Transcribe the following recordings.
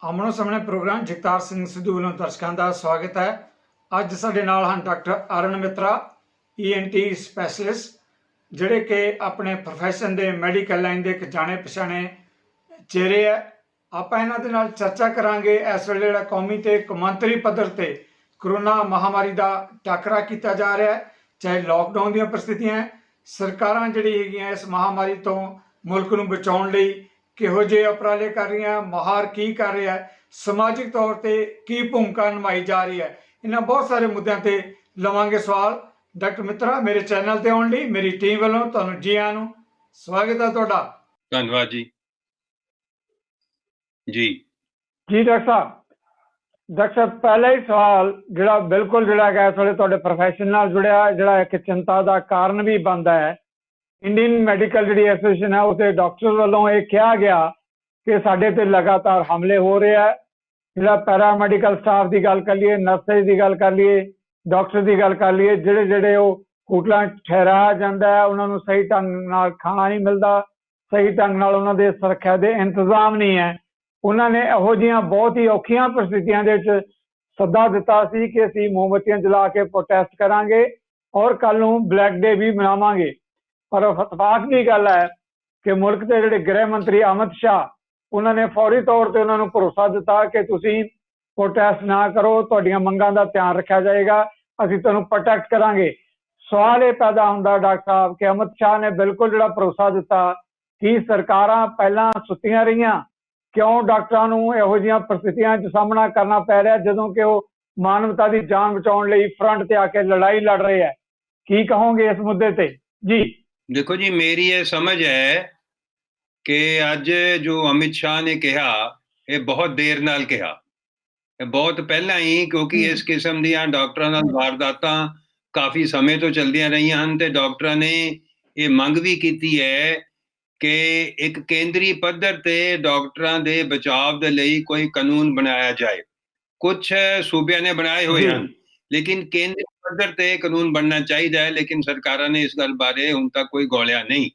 ਆਮਣੋ ਸਾਹਮਣੇ ਪ੍ਰੋਗਰਾਮ ਜਗਤਾਰ ਸਿੰਘ ਸਿੱਧੂ ਵੱਲੋਂ ਦਰਸ਼ਕਾਂ ਦਾ ਸਵਾਗਤ ਹੈ। ਅੱਜ ਸਾਡੇ ਨਾਲ ਹਨ ਡਾਕਟਰ ਅਰਨ ਮਿੱਤਰਾ, ENT ਸਪੈਸ਼ਲਿਸਟ, ਜਿਹੜੇ ਕਿ ਆਪਣੇ ਪ੍ਰੋਫੈਸ਼ਨ ਦੇ ਮੈਡੀਕਲ ਲਾਈਨ ਦੇ ਇੱਕ ਜਾਣੇ ਪਛਾਣੇ ਚਿਹਰੇ ਹੈ। ਆਪਾਂ ਇਹਨਾਂ ਦੇ ਨਾਲ ਚਰਚਾ ਕਰਾਂਗੇ ਇਸ ਵੇਲੇ ਜਿਹੜਾ ਕੌਮੀ ਤੇ ਕੌਮਾਂਤਰੀ ਪੱਧਰ ਤੇ ਕਰੋਨਾ ਮਹਾਮਾਰੀ ਦਾ ਟਾਕਰਾ ਕੀਤਾ ਜਾ ਰਿਹਾ ਹੈ, ਚਾਹੇ ਲਾਕਡਾਊਨ ਦੀਆਂ ਪ੍ਰਸਥਿਤੀਆਂ, ਸਰਕਾਰਾਂ ਜਿਹੜੀ ਹੈਗੀਆਂ ਇਸ ਮਹਾਮਾਰੀ ਤੋਂ ਮੁਲਕ ਨੂੰ ਬਚਾਉਣ ਲਈ ਕਿਹੋ ਜਿਹੇ ਉਪਰਾਲੇ ਕਰ ਰਹੀਆਂ, ਮਾਹਰ ਕੀ ਕਰ ਰਿਹਾ ਹੈ, ਸਮਾਜਿਕ ਤੌਰ ਤੇ ਕੀ ਭੂਮਿਕਾ ਨਿਭਾਈ ਜਾ ਰਹੀ ਹੈ, ਇਹਨਾਂ ਬਹੁਤ ਸਾਰੇ ਮੁੱਦਿਆਂ ਤੇ ਲਵਾਂਗੇ ਸਵਾਲ। ਡਾਕਟਰ ਮਿੱਤਰਾ, ਮੇਰੇ ਚੈਨਲ ਤੇ ਆਉਣ ਲਈ ਮੇਰੀ ਟੀਮ ਵੱਲੋਂ ਤੁਹਾਨੂੰ ਜੀ ਆਇਆਂ ਨੂੰ ਸਵਾਗਤ ਹੈ ਤੁਹਾਡਾ। ਧੰਨਵਾਦ ਜੀ। ਜੀ ਡਾਕਟਰ ਸਾਹਿਬ, ਪਹਿਲਾ ਹੀ ਸਵਾਲ ਜਿਹੜਾ ਬਿਲਕੁਲ ਜਿਹੜਾ ਇਸ ਵੇਲੇ ਤੁਹਾਡੇ ਪ੍ਰੋਫੈਸ਼ਨ ਨਾਲ ਜੁੜਿਆ, ਜਿਹੜਾ ਇੱਕ ਚਿੰਤਾ ਦਾ ਕਾਰਨ ਵੀ ਬਣਦਾ ਹੈ। ਇੰਡੀਅਨ ਮੈਡੀਕਲ ਜਿਹੜੀ ਐਸੋਸੀਏਸ਼ਨ ਹੈ ਉਹਦੇ ਡਾਕਟਰ ਵੱਲੋਂ ਇਹ ਕਿਹਾ ਗਿਆ ਕਿ ਸਾਡੇ ਤੇ ਲਗਾਤਾਰ ਹਮਲੇ ਹੋ ਰਹੇ ਹੈ। ਜਿਹੜਾ ਪੈਰਾਮੈਡੀਕਲ ਸਟਾਫ ਦੀ ਗੱਲ ਕਰ ਲਈਏ, ਨਰਸਿਸ ਦੀ ਗੱਲ ਕਰ ਲਈਏ, ਡਾਕਟਰ ਦੀ ਗੱਲ ਕਰ ਲਈਏ, ਜਿਹੜੇ ਉਹ ਹੋਟਲਾਂ ਠਹਿਰਾਇਆ ਜਾਂਦਾ ਹੈ, ਉਹਨਾਂ ਨੂੰ ਸਹੀ ਢੰਗ ਨਾਲ ਖਾਣਾ ਨਹੀਂ ਮਿਲਦਾ, ਸਹੀ ਢੰਗ ਨਾਲ ਉਹਨਾਂ ਦੇ ਸੁਰੱਖਿਆ ਦੇ ਇੰਤਜ਼ਾਮ ਨਹੀਂ ਹੈ। ਉਹਨਾਂ ਨੇ ਇਹੋ ਜਿਹੀਆਂ ਬਹੁਤ ਹੀ ਔਖੀਆਂ ਪ੍ਰਸਥਿਤੀਆਂ ਦੇ ਵਿੱਚ ਸੱਦਾ ਦਿੱਤਾ ਸੀ ਕਿ ਅਸੀਂ ਮੋਮਬੱਤੀਆਂ ਜਲਾ ਕੇ ਪ੍ਰੋਟੈਸਟ ਕਰਾਂਗੇ ਔਰ ਕੱਲ ਨੂੰ ਬਲੈਕ ਡੇ ਵੀ ਮਨਾਵਾਂਗੇ। ਪਰ ਇਤਫਾਕ ਦੀ ਗੱਲ ਹੈ ਕਿ ਮੁਲਕ ਦੇ ਜਿਹੜੇ ਗ੍ਰਹਿ ਮੰਤਰੀ ਅਮਿਤ ਸ਼ਾਹ, ਉਹਨਾਂ ਨੇ ਫੌਰੀ ਤੌਰ ਤੇ ਉਹਨਾਂ ਨੂੰ ਭਰੋਸਾ ਦਿੱਤਾ ਕਿ ਤੁਸੀਂ ਪ੍ਰੋਟੈਸਟ ਨਾ ਕਰੋ, ਤੁਹਾਡੀਆਂ ਮੰਗਾਂ ਦਾ ਧਿਆਨ ਰੱਖਿਆ ਜਾਏਗਾ, ਅਸੀਂ ਤੁਹਾਨੂੰ ਪ੍ਰੋਟੈਕਟ ਕਰਾਂਗੇ। ਸਵਾਲ ਇਹ ਪੈਦਾ ਹੁੰਦਾ ਡਾਕਟਰ ਸਾਹਿਬ ਕਿ ਅਮਿਤ ਸ਼ਾਹ ਨੇ ਬਿਲਕੁਲ ਜਿਹੜਾ ਭਰੋਸਾ ਦਿੱਤਾ, ਕੀ ਸਰਕਾਰਾਂ ਪਹਿਲਾਂ ਸੁੱਤੀਆਂ ਰਹੀਆਂ? ਕਿਉਂ ਡਾਕਟਰਾਂ ਨੂੰ ਇਹੋ ਜਿਹੀਆਂ ਪ੍ਰਸਥਿਤੀਆਂ 'ਚ ਸਾਹਮਣਾ ਕਰਨਾ ਪੈ ਰਿਹਾ ਜਦੋਂ ਕਿ ਉਹ ਮਾਨਵਤਾ ਦੀ ਜਾਨ ਬਚਾਉਣ ਲਈ ਫਰੰਟ ਤੇ ਆ ਕੇ ਲੜਾਈ ਲੜ ਰਹੇ ਹੈ? ਕੀ ਕਹੋਗੇ ਇਸ ਮੁੱਦੇ ਤੇ? ਜੀ ਦੇਖੋ ਜੀ, ਮੇਰੀ ਇਹ ਸਮਝ ਹੈ ਕਿ ਅੱਜ ਜੋ ਅਮਿਤ ਸ਼ਾਹ ਨੇ ਕਿਹਾ, ਇਹ ਬਹੁਤ ਦੇਰ ਨਾਲ ਕਿਹਾ, ਇਹ ਬਹੁਤ ਪਹਿਲਾਂ ਹੀ, ਕਿਉਂਕਿ ਇਸ ਕਿਸਮ ਦੀਆਂ ਡਾਕਟਰਾਂ ਨਾਲ ਵਾਰਦਾਤਾਂ ਕਾਫੀ ਸਮੇਂ ਤੋਂ ਚੱਲਦੀਆਂ ਰਹੀਆਂ ਹਨ ਤੇ ਡਾਕਟਰਾਂ ਨੇ ਇਹ ਮੰਗ ਵੀ ਕੀਤੀ ਹੈ ਕਿ ਇੱਕ ਕੇਂਦਰੀ ਪੱਧਰ ਤੇ ਡਾਕਟਰਾਂ ਦੇ ਬਚਾਅ ਦੇ ਲਈ ਕੋਈ ਕਾਨੂੰਨ ਬਣਾਇਆ ਜਾਏ। ਕੁਝ ਸੂਬਿਆਂ ਨੇ ਬਣਾਏ ਹੋਏ ਹਨ, ਲੇਕਿਨ ਕੇਂਦਰੀ ਪੱਧਰ ਤੇ ਕਾਨੂੰਨ ਬਣਨਾ ਚਾਹੀਦਾ ਹੈ, ਲੇਕਿਨ ਸਰਕਾਰਾਂ ਨੇ ਇਸ ਗੱਲ ਬਾਰੇ ਹੁਣ ਤੱਕ ਕੋਈ ਗੌਲਿਆ ਨਹੀਂ।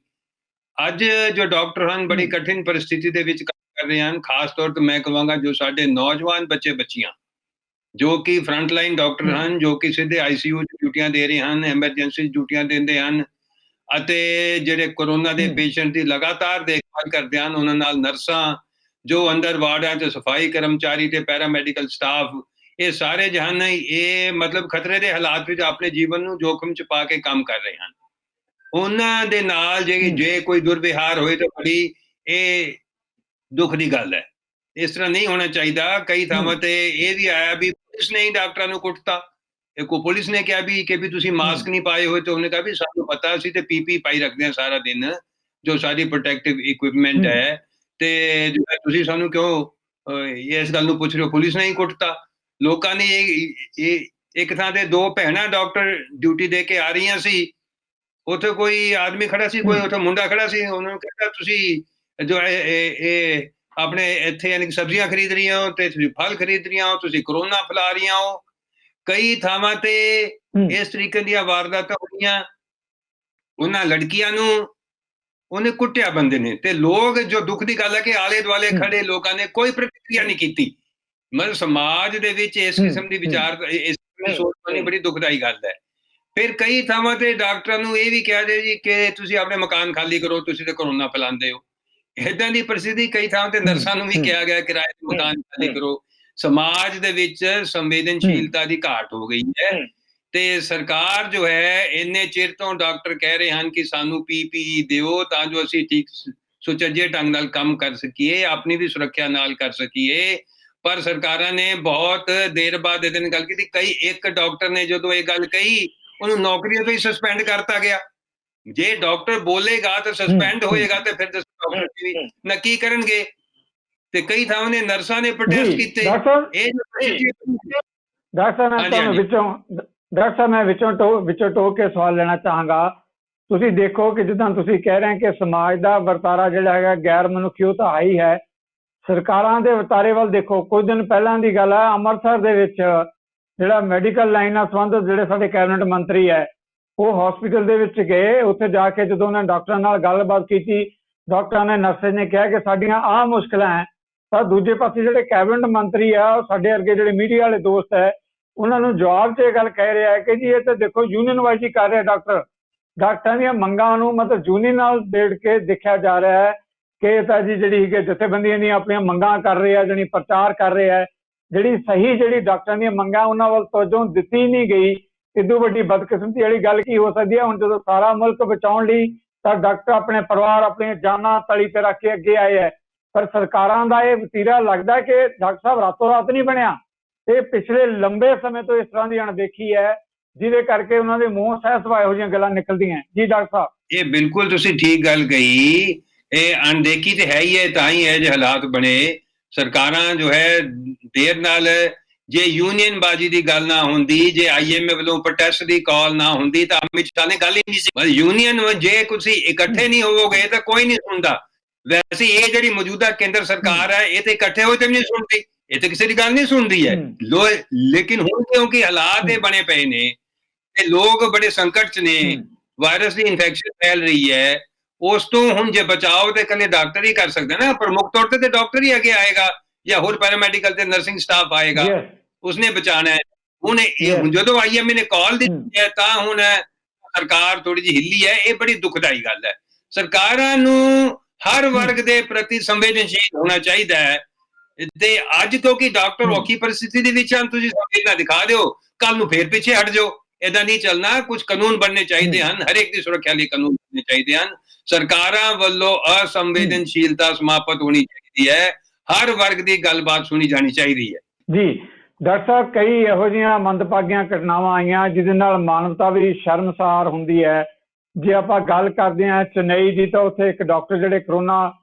ਅੱਜ ਜੋ ਡਾਕਟਰ ਹਨ ਬੜੀ ਕਠਿਨ परिस्थिति ਦੇ ਵਿੱਚ ਕੰਮ ਕਰ ਰਹੇ ਹਨ। ਖਾਸ ਤੌਰ ਤੇ ਮੈਂ ਕਹਾਂਗਾ ਜੋ ਸਾਡੇ ਨੌਜਵਾਨ ਬੱਚੇ ਬੱਚੀਆਂ ਜੋ ਕਿ ਫਰੰਟ ਲਾਈਨ ਡਾਕਟਰ ਹਨ, ਜੋ ਕਿ ਸਿੱਧੇ ICU 'ਚ ਡਿਊਟੀਆਂ ਦੇ ਰਹੇ ਹਨ, ਐਮਰਜੈਂਸੀ ਡਿਊਟੀਆਂ ਦਿੰਦੇ ਹਨ ਅਤੇ ਜਿਹੜੇ ਕੋਰੋਨਾ ਦੇ ਪੇਸ਼ੈਂਟ ਦੀ ਲਗਾਤਾਰ ਦੇਖਭਾਲ ਕਰਦੇ ਹਨ, ਉਹਨਾਂ ਨਾਲ ਨਰਸਾਂ, ਜੋ ਅੰਦਰ ਵਾਰਡਾਂ 'ਚ ਸਫਾਈ ਕਰਮਚਾਰੀ ਤੇ ਪੈਰਾਮੈਡੀਕਲ ਸਟਾਫ, ਇਹ ਸਾਰੇ ਜਹਾਨ ਇਹ ਮਤਲਬ ਖਤਰੇ ਦੇ ਹਾਲਾਤ ਵਿੱਚ ਆਪਣੇ ਜੀਵਨ ਨੂੰ ਜੋਖਮ 'ਚ ਪਾ ਕੇ ਕੰਮ ਕਰ ਰਹੇ ਹਨ। ਉਹਨਾਂ ਦੇ ਨਾਲ ਜੇ ਕੋਈ ਦੁਰਵਿਹਾਰ ਹੋਏ ਤਾਂ ਬੜੀ ਇਹ ਦੁੱਖ ਦੀ ਗੱਲ ਹੈ। ਇਸ ਤਰ੍ਹਾਂ ਨਹੀਂ ਹੋਣਾ ਚਾਹੀਦਾ। ਕਈ ਥਾਵਾਂ ਤੇ ਇਹ ਵੀ ਆਇਆ ਵੀ ਪੁਲਿਸ ਨੇ ਹੀ ਡਾਕਟਰਾਂ ਨੂੰ ਕੁੱਟਤਾ। ਕੋ ਪੁਲਿਸ ਨੇ ਕਿਹਾ ਵੀ ਤੁਸੀਂ ਮਾਸਕ ਨਹੀਂ ਪਾਏ ਹੋਏ, ਤੇ ਉਹਨੇ ਕਿਹਾ ਵੀ ਸਾਨੂੰ ਪਤਾ, ਅਸੀਂ ਤੇ PP ਪਾਈ ਰੱਖਦੇ ਹਾਂ ਸਾਰਾ ਦਿਨ, ਜੋ ਸਾਡੀ ਪ੍ਰੋਟੈਕਟਿਵ ਇਕਵਿਪਮੈਂਟ ਹੈ, ਤੇ ਤੁਸੀਂ ਸਾਨੂੰ ਕਿਉਂ ਇਸ ਗੱਲ ਨੂੰ ਪੁੱਛ ਰਹੇ ਹੋ? ਪੁਲਿਸ ਨੇ ਹੀ ਕੁੱਟਤਾ। ਲੋਕਾਂ ਨੇ ਇਹ ਇੱਕ ਥਾਂ ਤੇ ਦੋ ਭੈਣਾਂ ਡਾਕਟਰ ਡਿਊਟੀ ਦੇ ਕੇ ਆ ਰਹੀਆਂ ਸੀ, ਉੱਥੇ ਕੋਈ ਆਦਮੀ ਖੜਾ ਸੀ, ਕੋਈ ਉੱਥੇ ਮੁੰਡਾ ਖੜਾ ਸੀ, ਉਹਨਾਂ ਨੂੰ ਕਹਿੰਦਾ ਤੁਸੀਂ ਜੋ ਇਹ ਆਪਣੇ ਇੱਥੇ ਯਾਨੀ ਕਿ ਸਬਜ਼ੀਆਂ ਖਰੀਦ ਰਹੀਆਂ ਹੋ ਤੇ ਤੁਸੀਂ ਫਲ ਖਰੀਦ ਰਹੀਆਂ ਹੋ, ਤੁਸੀਂ ਕਰੋਨਾ ਫੈਲਾ ਰਹੀਆਂ ਹੋ। ਕਈ ਥਾਵਾਂ ਤੇ ਇਸ ਤਰੀਕੇ ਦੀਆਂ ਵਾਰਦਾਤਾਂ ਹੋਈਆਂ। ਉਹਨਾਂ ਲੜਕੀਆਂ ਨੂੰ ਉਹਨੇ ਕੁੱਟਿਆ ਬੰਦੇ ਨੇ, ਤੇ ਲੋਕ, ਜੋ ਦੁੱਖ ਦੀ ਗੱਲ ਹੈ ਕਿ ਆਲੇ ਦੁਆਲੇ ਖੜੇ ਲੋਕਾਂ ਨੇ ਕੋਈ ਪ੍ਰਤੀਕਿਰਿਆ ਨਹੀਂ ਕੀਤੀ। ਮਤਲਬ ਸਮਾਜ ਦੇ ਵਿੱਚ ਇਸ ਕਿਸਮ ਦੀ ਵਿਚਾਰ, ਇਸ ਸੋਚ ਹੋਣੀ ਬੜੀ ਦੁਖਦਾਈ ਗੱਲ ਹੈ। ਫਿਰ ਕਈ ਥਾਵਾਂ ਤੇ ਡਾਕਟਰਾਂ ਨੂੰ ਇਹ ਵੀ ਕਿਹਾ ਜਾਏ ਜੀ ਕਿ ਤੁਸੀਂ ਆਪਣੇ ਮਕਾਨ ਖਾਲੀ ਕਰੋ, ਤੁਸੀਂ ਤੇ ਕਰੋਨਾ ਫੈਲਾਉਂਦੇ ਹੋ। ਏਦਾਂ ਦੀ ਪ੍ਰਸਥਿਤੀ ਕਈ ਥਾਵਾਂ ਤੇ ਨਰਸਾਂ ਨੂੰ ਵੀ ਕਿਹਾ ਗਿਆ ਕਿਰਾਏ ਤੇ ਮਕਾਨ ਖਾਲੀ ਕਰੋ। ਸਮਾਜ ਦੇ ਵਿੱਚ ਸੰਵੇਦਨਸ਼ੀਲਤਾ ਦੀ ਘਾਟ ਹੋ ਗਈ ਹੈ ਤੇ ਸਰਕਾਰ ਜੋ ਹੈ, ਇੰਨੇ ਚਿਰ ਤੋਂ ਡਾਕਟਰ ਕਹਿ ਰਹੇ ਹਨ ਕਿ ਸਾਨੂੰ PPE ਦਿਓ ਤਾਂ ਜੋ ਅਸੀਂ ਠੀਕ ਸੁਚੱਜੇ ਢੰਗ ਨਾਲ ਕੰਮ ਕਰ ਸਕੀਏ, ਆਪਣੀ ਵੀ ਸੁਰੱਖਿਆ ਨਾਲ ਕਰ ਸਕੀਏ। ਪਰ ਸਰਕਾਰਾਂ ਨੇ ਬਹੁਤ ਦੇਰ ਬਾਅਦ ਇਹਦੇ ਨਾਲ ਗੱਲ ਕੀਤੀ। ਇੱਕ ਡਾਕਟਰ ਨੇ ਜਦੋਂ ਇਹ ਗੱਲ ਕਹੀ, ਉਹਨੂੰ ਨੌਕਰੀਆਂ ਤੋਂ ਹੀ ਸਸਪੈਂਡ ਕਰਤਾ ਗਿਆ। ਜੇ ਡਾਕਟਰ ਬੋਲੇਗਾ ਤਾਂ ਸਸਪੈਂਡ ਹੋਏਗਾ, ਤੇ ਫਿਰ ਡਾਕਟਰ ਵੀ ਨਾ ਕੀ ਕਰਨਗੇ। ਤੇ ਕਈ ਥਾਵਾਂ ਨੇ ਨਰਸਾਂ ਨੇ ਪ੍ਰੋਟੈਸਟ ਕੀਤੇ। ਡਾਕਟਰ ਸਾਹਿਬ, ਮੈਂ ਵਿੱਚੋਂ ਟੋਕ ਕੇ ਸਵਾਲ ਲੈਣਾ ਚਾਹਾਂਗਾ। ਤੁਸੀਂ ਦੇਖੋ ਕਿ ਜਿੱਦਾਂ ਤੁਸੀਂ ਕਹਿ ਰਹੇ ਕਿ ਸਮਾਜ ਦਾ ਵਰਤਾਰਾ ਜਿਹੜਾ ਹੈਗਾ ਗੈਰ ਮਨੁੱਖੀ, ਉਹ ਤਾਂ ਆਈ ਹੈ। ਸਰਕਾਰਾਂ ਦੇ ਵਰਤਾਰੇ ਵੱਲ ਦੇਖੋ। ਕੁਝ ਦਿਨ ਪਹਿਲਾਂ ਦੀ ਗੱਲ ਹੈ, ਅੰਮ੍ਰਿਤਸਰ ਦੇ ਵਿੱਚ ਜਿਹੜਾ ਮੈਡੀਕਲ ਲਾਈਨ ਨਾਲ ਸੰਬੰਧਿਤ ਜਿਹੜੇ ਸਾਡੇ ਕੈਬਨਿਟ ਮੰਤਰੀ ਹੈ, ਉਹ ਹਸਪੀਟਲ ਦੇ ਵਿੱਚ ਗਏ। ਉੱਥੇ ਜਾ ਕੇ ਜਦੋਂ ਉਹਨਾਂ ਡਾਕਟਰਾਂ ਨਾਲ ਗੱਲਬਾਤ ਕੀਤੀ, ਡਾਕਟਰਾਂ ਨੇ, ਨਰਸਿਸ ਨੇ ਕਿਹਾ ਕਿ ਸਾਡੀਆਂ ਆਹ ਮੁਸ਼ਕਲਾਂ ਹੈ, ਤਾਂ ਦੂਜੇ ਪਾਸੇ ਜਿਹੜੇ ਕੈਬਨਿਟ ਮੰਤਰੀ ਆ ਉਹ ਸਾਡੇ ਵਰਗੇ ਜਿਹੜੇ ਮੀਡੀਆ ਵਾਲੇ ਦੋਸਤ ਹੈ ਉਹਨਾਂ ਨੂੰ ਜਵਾਬ 'ਚ ਇਹ ਗੱਲ ਕਹਿ ਰਿਹਾ ਹੈ ਕਿ ਜੀ ਇਹ ਤਾਂ ਦੇਖੋ ਯੂਨੀਅਨ ਵਾਈਜ਼ ਹੀ ਕਰ ਰਿਹਾ ਡਾਕਟਰਾਂ ਦੀਆਂ ਮੰਗਾਂ ਨੂੰ ਮਤਲਬ ਯੂਨੀਅਨ ਨਾਲ ਦੇੜ ਕੇ ਦੇਖਿਆ ਜਾ ਰਿਹਾ ਹੈ ਕਿ ਇਹ ਤਾਂ ਜੀ ਜਿਹੜੀ ਹੈਗੀ ਜਥੇਬੰਦੀਆਂ ਦੀਆਂ ਆਪਣੀਆਂ ਮੰਗਾਂ ਕਰ ਰਹੇ ਆ, ਜਿਹੜੀ ਪ੍ਰਚਾਰ ਕਰ ਰਹੇ ਆ, ਜਿਹੜੀ ਸਹੀ ਜਿਹੜੀ ਡਾਕਟਰਾਂ ਦੀਆਂ ਮੰਗਾਂ ਉਹਨਾਂ ਵੱਲ ਤਵੱਜੋ ਦਿੱਤੀ ਨਹੀਂ ਗਈ। ਇਦੋਂ ਵੱਡੀ ਬਦਕਿਸਮਤੀ ਵਾਲੀ ਗੱਲ ਕੀ ਹੋ ਸਕਦੀ ਹੈ? ਹੁਣ ਜਦੋਂ ਸਾਰਾ ਮੁਲਕ ਬਚਾਉਣ ਲਈ ਤਾਂ ਡਾਕਟਰ ਆਪਣੇ ਪਰਿਵਾਰ ਆਪਣੀਆਂ ਜਾਨਾਂ ਤਲੀ ਤੇ ਰੱਖ ਕੇ ਅੱਗੇ ਆਏ ਹੈ, ਪਰ ਸਰਕਾਰਾਂ ਦਾ ਇਹ ਵਤੀਰਾ ਲੱਗਦਾ ਕਿ ਡਾਕਟਰ ਸਾਹਿਬ ਰਾਤੋਂ ਰਾਤ ਨਹੀਂ ਬਣਿਆ। ਇਹ ਪਿਛਲੇ ਲੰਬੇ ਸਮੇਂ ਤੋਂ ਇਸ ਤਰ੍ਹਾਂ ਦੀ ਅਣਦੇਖੀ ਹੈ ਜਿਹਦੇ ਕਰਕੇ ਉਹਨਾਂ ਦੇ ਮੂੰਹ ਸਹਿ ਸੁਭਾਅ ਇਹੋ ਜਿਹੀਆਂ ਗੱਲਾਂ ਨਿਕਲਦੀਆਂ। ਜੀ ਡਾਕਟਰ ਸਾਹਿਬ, ਇਹ ਬਿਲਕੁਲ ਤੁਸੀਂ ਠੀਕ ਗੱਲ ਕਹੀ। ਇਹ ਅਣਦੇਖੀ ਤੇ ਹੈ ਹੀ ਹੈ, ਤਾਂ ਹੀ ਇਹ ਜਿਹੇ ਹਾਲਾਤ ਬਣੇ। ਸਰਕਾਰਾਂ ਜੋ ਹੈ ਦੇਰ ਨਾਲ, ਜੇ ਯੂਨੀਅਨ ਬਾਜੀ ਦੀ ਗੱਲ ਨਾ ਹੁੰਦੀ, ਜੇ IMA ਵੱਲੋਂ ਪ੍ਰੋਟੈਸਟ ਦੀ ਕਾਲ ਨਾ ਹੁੰਦੀ ਤਾਂ ਅਮਿਤ ਸ਼ਾਹ ਨੇ ਗੱਲ ਹੀ ਨਹੀਂ ਸੀ। ਯੂਨੀਅਨ ਜੇ ਤੁਸੀਂ ਇਕੱਠੇ ਨਹੀਂ ਹੋਵੋਗੇ ਤਾਂ ਕੋਈ ਨਹੀਂ ਸੁਣਦਾ। ਵੈਸੇ ਇਹ ਜਿਹੜੀ ਮੌਜੂਦਾ ਕੇਂਦਰ ਸਰਕਾਰ ਹੈ ਇਹ ਤੇ ਇਕੱਠੇ ਹੋਏ ਤੇ ਨਹੀਂ ਸੁਣਦੀ, ਇਹ ਤੇ ਕਿਸੇ ਦੀ ਗੱਲ ਨਹੀਂ ਸੁਣਦੀ ਹੈ। ਲੇਕਿਨ ਹੁਣ ਕਿਉਂਕਿ ਹਾਲਾਤ ਇਹ ਬਣੇ ਪਏ ਨੇ ਤੇ ਲੋਕ ਬੜੇ ਸੰਕਟ 'ਚ ਨੇ, ਵਾਇਰਸ ਦੀ ਇਨਫੈਕਸ਼ਨ ਫੈਲ ਰਹੀ ਹੈ, ਉਸ ਤੋਂ ਹੁਣ ਜੇ ਬਚਾਓ ਤੇ ਇਕੱਲੇ ਡਾਕਟਰ ਹੀ ਕਰ ਸਕਦੇ ਨਾ। ਪ੍ਰਮੁੱਖ ਤੌਰ ਤੇ ਡਾਕਟਰ ਹੀ ਅੱਗੇ ਆਏਗਾ ਜਾਂ ਹੋਰ ਪੈਰਾਮੈਡੀਕਲ ਤੇ ਨਰਸਿੰਗ ਸਟਾਫ ਆਏਗਾ, ਉਸਨੇ ਬਚਾਣਾ ਹੈ। ਹੁਣ ਜਦੋਂ IMA ਨੇ ਕਾਲ ਦਿੱਤੀ ਹੈ ਤਾਂ ਹੁਣ ਸਰਕਾਰ ਥੋੜੀ ਜਿਹੀ ਹਿੱਲੀ ਹੈ। ਇਹ ਬੜੀ ਦੁਖਦਾਈ ਗੱਲ ਹੈ। ਸਰਕਾਰਾਂ ਨੂੰ ਹਰ ਵਰਗ ਦੇ ਪ੍ਰਤੀ ਸੰਵੇਦਨਸ਼ੀਲ ਹੋਣਾ ਚਾਹੀਦਾ ਹੈ ਤੇ ਅੱਜ ਕਿਉਂਕਿ ਡਾਕਟਰ ਔਖੀ ਪਰਿਸਥਿਤੀ ਦੇ ਵਿੱਚ ਹਨ, ਤੁਸੀਂ ਸੰਵੇਦਨਾ ਦਿਖਾ ਦਿਓ, ਕੱਲ ਨੂੰ ਫੇਰ ਪਿੱਛੇ ਹਟ ਜਾਓ। ਏਦਾਂ ਨਹੀਂ ਚੱਲਣਾ। ਕੁਝ ਕਾਨੂੰਨ ਬਣਨੇ ਚਾਹੀਦੇ ਹਨ, ਹਰੇਕ ਦੀ ਸੁਰੱਖਿਆ ਲਈ ਕਾਨੂੰਨ ਬਣਨੇ ਚਾਹੀਦੇ ਹਨ। ਸਰਕਾਰਾਂ ਵੱਲੋਂ ਅਸੰਵੇਦਨਸ਼ੀਲਤਾ ਸਮਾਪਤ ਹੋਣੀ ਚਾਹੀਦੀ ਹੈ। ਹਰ ਵਰਗ ਦੀ ਗੱਲਬਾਤ ਸੁਣੀ ਜਾਣੀ ਚਾਹੀਦੀ ਹੈ। ਜੀ ਡਾਕਟਰ ਸਾਹਿਬ, ਕਈ ਇਹੋ ਜਿਹੀਆਂ ਮੰਦਭਾਗੀਆਂ ਘਟਨਾਵਾਂ ਆਈਆਂ ਜਿਹਦੇ ਨਾਲ ਮਾਨਵਤਾ ਵੀ ਸ਼ਰਮਸਾਰ ਹੁੰਦੀ ਹੈ। ਜੇ ਆਪਾਂ ਗੱਲ ਕਰਦੇ ਹਾਂ ਚੇਨਈ ਦੀ, ਤਾਂ ਉੱਥੇ ਇੱਕ ਡਾਕਟਰ ਜਿਹੜੇ ਕਰੋਨਾ